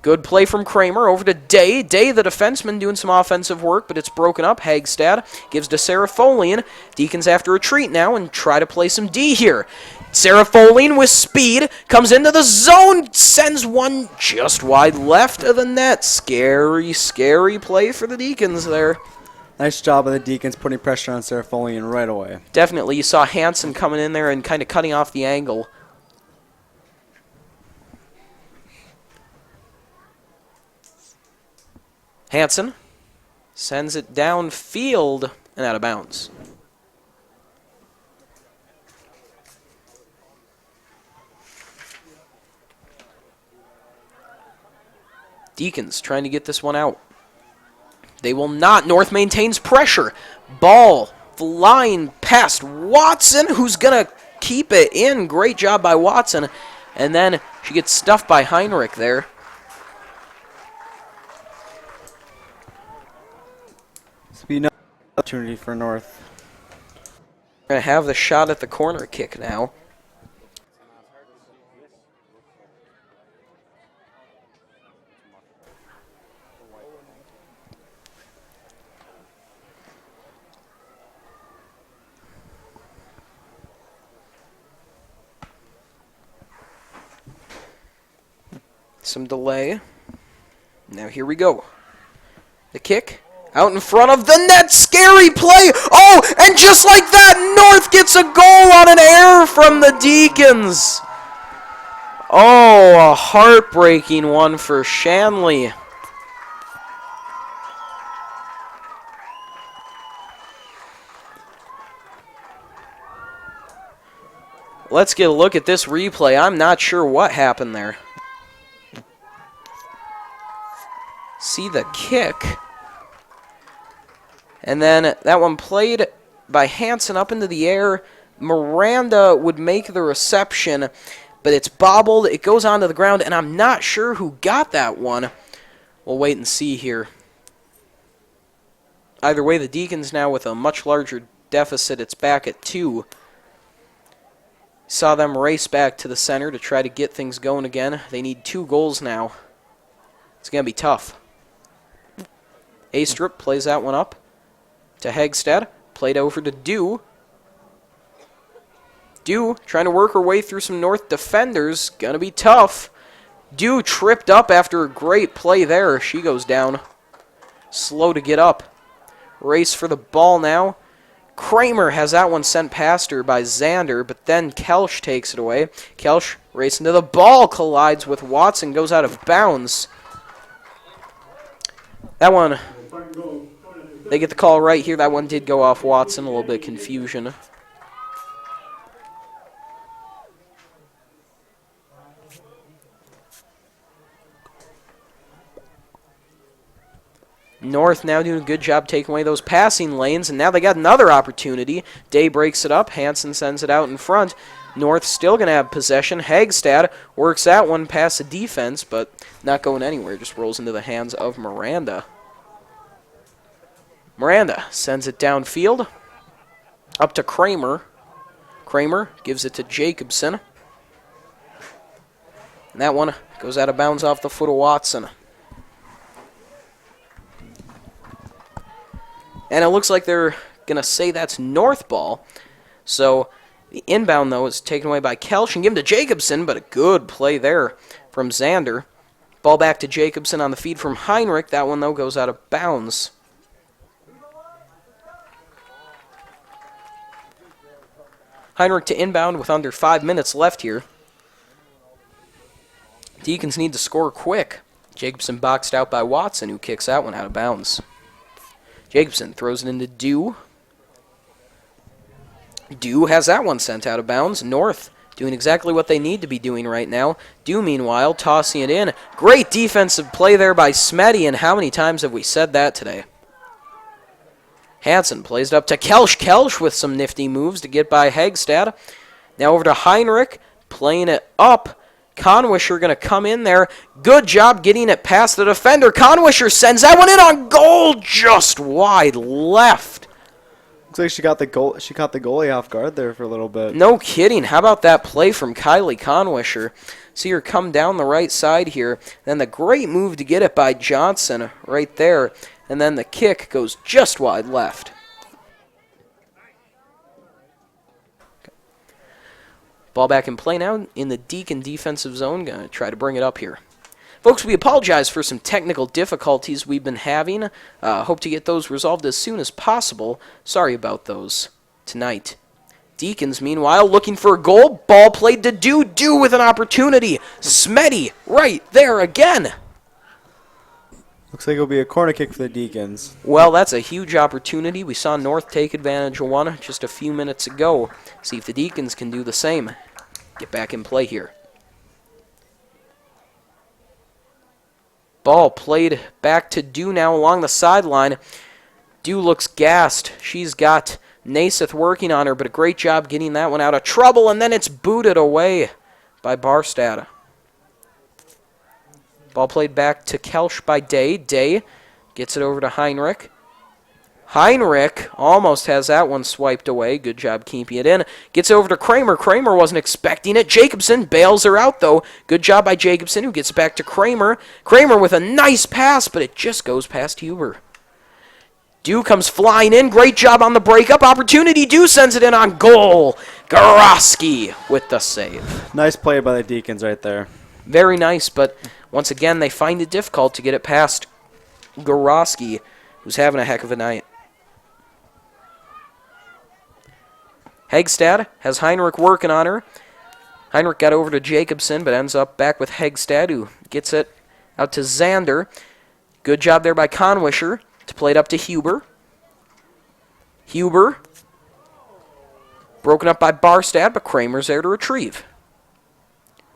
Good play from Kramer over to Day. Day, the defenseman, doing some offensive work, but it's broken up. Hagstad gives to Sarah Folian. Deacons have to retreat now and try to play some D here. Sarah Folian with speed comes into the zone, sends one just wide left of the net. Scary, scary play for the Deacons there. Nice job of the Deacons putting pressure on Sarah Folian right away. Definitely. You saw Hansen coming in there and kind of cutting off the angle. Hansen sends it downfield and out of bounds. Deacons trying to get this one out. They will not. North maintains pressure. Ball flying past Watson, who's going to keep it in. Great job by Watson. And then she gets stuffed by Heinrich there. So we know Opportunity for North. Going to have the shot at the corner kick now. Some delay. Now here we go. The kick. Out in front of the net. Scary play. Oh, and just like that, North gets a goal on an error from the Deacons. Oh, a heartbreaking one for Shanley. Let's get a look at this replay. I'm not sure what happened there. See the kick. And then that one played by Hansen up into the air. Miranda would make the reception, but it's bobbled. It goes onto the ground, and I'm not sure who got that one. We'll wait and see here. Either way, the Deacons now with a much larger deficit. It's back at 2. Saw them race back to the center to try to get things going again. They need 2 goals now. It's going to be tough. Astrup plays that one up to Hegstad. Played over to Dew. Dew trying to work her way through some North defenders. Going to be tough. Dew tripped up after a great play there. She goes down. Slow to get up. Race for the ball now. Kramer has that one sent past her by Xander, but then Kelsch takes it away. Kelsch racing to the ball, collides with Watson, goes out of bounds. That one, they get the call right here. That one did go off Watson, a little bit of confusion. North now doing a good job taking away those passing lanes, and now they got another opportunity. Day breaks it up. Hansen sends it out in front. North still going to have possession. Hagstad works that one past the defense, but not going anywhere. Just rolls into the hands of Miranda. Miranda sends it downfield. Up to Kramer. Kramer gives it to Jacobson. And that one goes out of bounds off the foot of Watson. And it looks like they're going to say that's North ball. So the inbound, though, is taken away by Kelsch and given to Jacobson, but a good play there from Xander. Ball back to Jacobson on the feed from Heinrich. That one, though, goes out of bounds. Heinrich to inbound with under 5 minutes left here. Deacons need to score quick. Jacobson boxed out by Watson, who kicks that one out of bounds. Jacobson throws it into Dew. Dew has that one sent out of bounds. North doing exactly what they need to be doing right now. Dew, meanwhile, tossing it in. Great defensive play there by Smetty, and how many times have we said that today? Hansen plays it up to Kelsch. Kelsch with some nifty moves to get by Hegstad. Now over to Heinrich, playing it up. Conwisher going to come in there. Good job getting it past the defender. Conwisher sends that one in on goal, just wide left. Looks like she got the goal. She caught the goalie off guard there for a little bit. No kidding. How about that play from Kylie Conwisher? See her come down the right side here. Then the great move to get it by Johnson right there. And then the kick goes just wide left. Ball back in play now in the Deacon defensive zone. Going to try to bring it up here. Folks, we apologize for some technical difficulties we've been having. Hope to get those resolved as soon as possible. Sorry about those tonight. Deacons, meanwhile, looking for a goal. Ball played to Dew. Dew with an opportunity. Smetty right there again. Looks like it'll be a corner kick for the Deacons. Well, that's a huge opportunity. We saw North take advantage of one just a few minutes ago. See if the Deacons can do the same. Get back in play here. Ball played back to Dew now along the sideline. Dew looks gassed. She's got Naiseth working on her, but a great job getting that one out of trouble, and then it's booted away by Barstad. Ball played back to Kelsch by Day. Day gets it over to Heinrich. Heinrich almost has that one swiped away. Good job keeping it in. Gets over to Kramer. Kramer wasn't expecting it. Jacobson bails her out, though. Good job by Jacobson, who gets back to Kramer. Kramer with a nice pass, but it just goes past Huber. Dew comes flying in. Great job on the breakup. Opportunity. Dew sends it in on goal. Goroski with the save. Nice play by the Deacons right there. Very nice, but once again, they find it difficult to get it past Goroski, who's having a heck of a night. Hegstad has Heinrich working on her. Heinrich got over to Jacobson, but ends up back with Hegstad, who gets it out to Zander. Good job there by Conwisher to play it up to Huber. Huber broken up by Barstad, but Kramer's there to retrieve.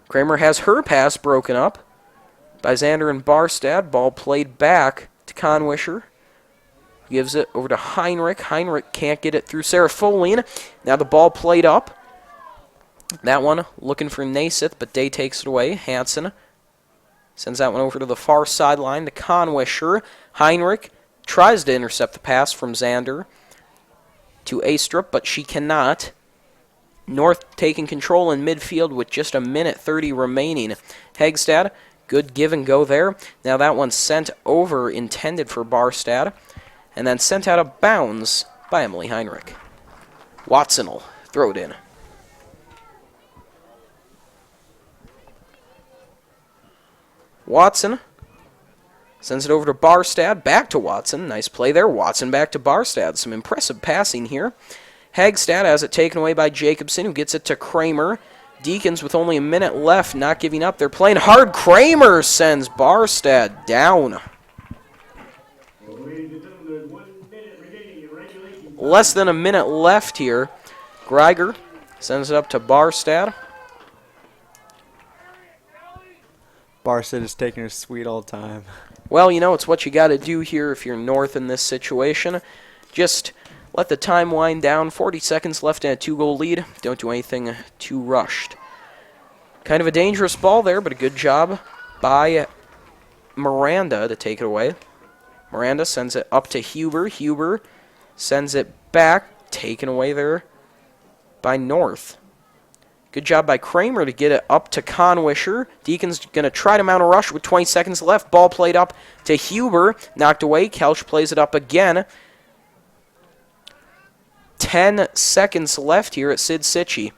Kramer has her pass broken up by Zander and Barstad. Ball played back to Conwisher. Gives it over to Heinrich. Heinrich can't get it through Serapholian. Now the ball played up. That one looking for Naiseth, but Day takes it away. Hansen sends that one over to the far sideline to Conwisher. Heinrich tries to intercept the pass from Zander to Astrup, but she cannot. North taking control in midfield with just a minute 30 remaining. Hegstad, good give and go there. Now that one's sent over, intended for Barstad, and then sent out of bounds by Emily Heinrich. Watson will throw it in. Watson sends it over to Barstad, back to Watson. Nice play there. Watson back to Barstad. Some impressive passing here. Hegstad has it taken away by Jacobson, who gets it to Kramer. Deacons with only a minute left, not giving up. They're playing hard. Kramer sends Barstad down. Less than a minute left here. Greiger sends it up to Barstad. Barstad is taking her sweet old time. Well, you know, it's what you got to do here if you're North in this situation. Just let the time wind down. 40 seconds left and a 2-goal lead. Don't do anything too rushed. Kind of a dangerous ball there, but a good job by Miranda to take it away. Miranda sends it up to Huber. Huber sends it back. Taken away there by North. Good job by Kramer to get it up to Conwisher. Deacons going to try to mount a rush with 20 seconds left. Ball played up to Huber. Knocked away. Kelch plays it up again. 10 seconds left here at Sid Sitchi.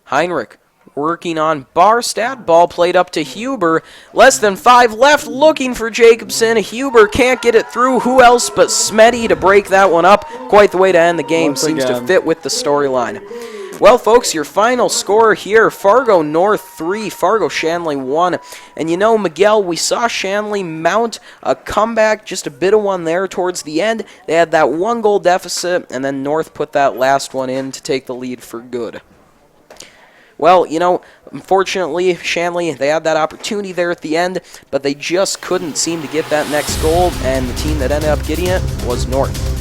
Heinrich working on Barstad. Ball played up to Huber. Less than 5 left. Looking for Jacobson. Huber can't get it through. Who else but Smetty to break that one up? Quite the way to end the game. Seems to fit with the storyline. Well, folks, your final score here, Fargo North 3, Fargo Shanley 1. And you know, Miguel, we saw Shanley mount a comeback, just a bit of one there towards the end. They had that 1-goal deficit, and then North put that last one in to take the lead for good. Well, you know, unfortunately, Shanley, they had that opportunity there at the end, but they just couldn't seem to get that next goal, and the team that ended up getting it was North.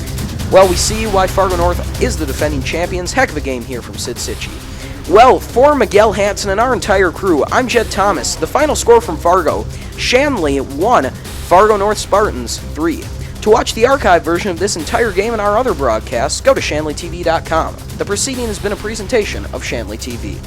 Well, we see why Fargo North is the defending champions. Heck of a game here from Sid Sitchi. Well, for Miguel Hansen and our entire crew, I'm Jed Thomas. The final score from Fargo, Shanley 1, Fargo North Spartans 3. To watch the archive version of this entire game and our other broadcasts, go to ShanleyTV.com. The proceeding has been a presentation of Shanley TV.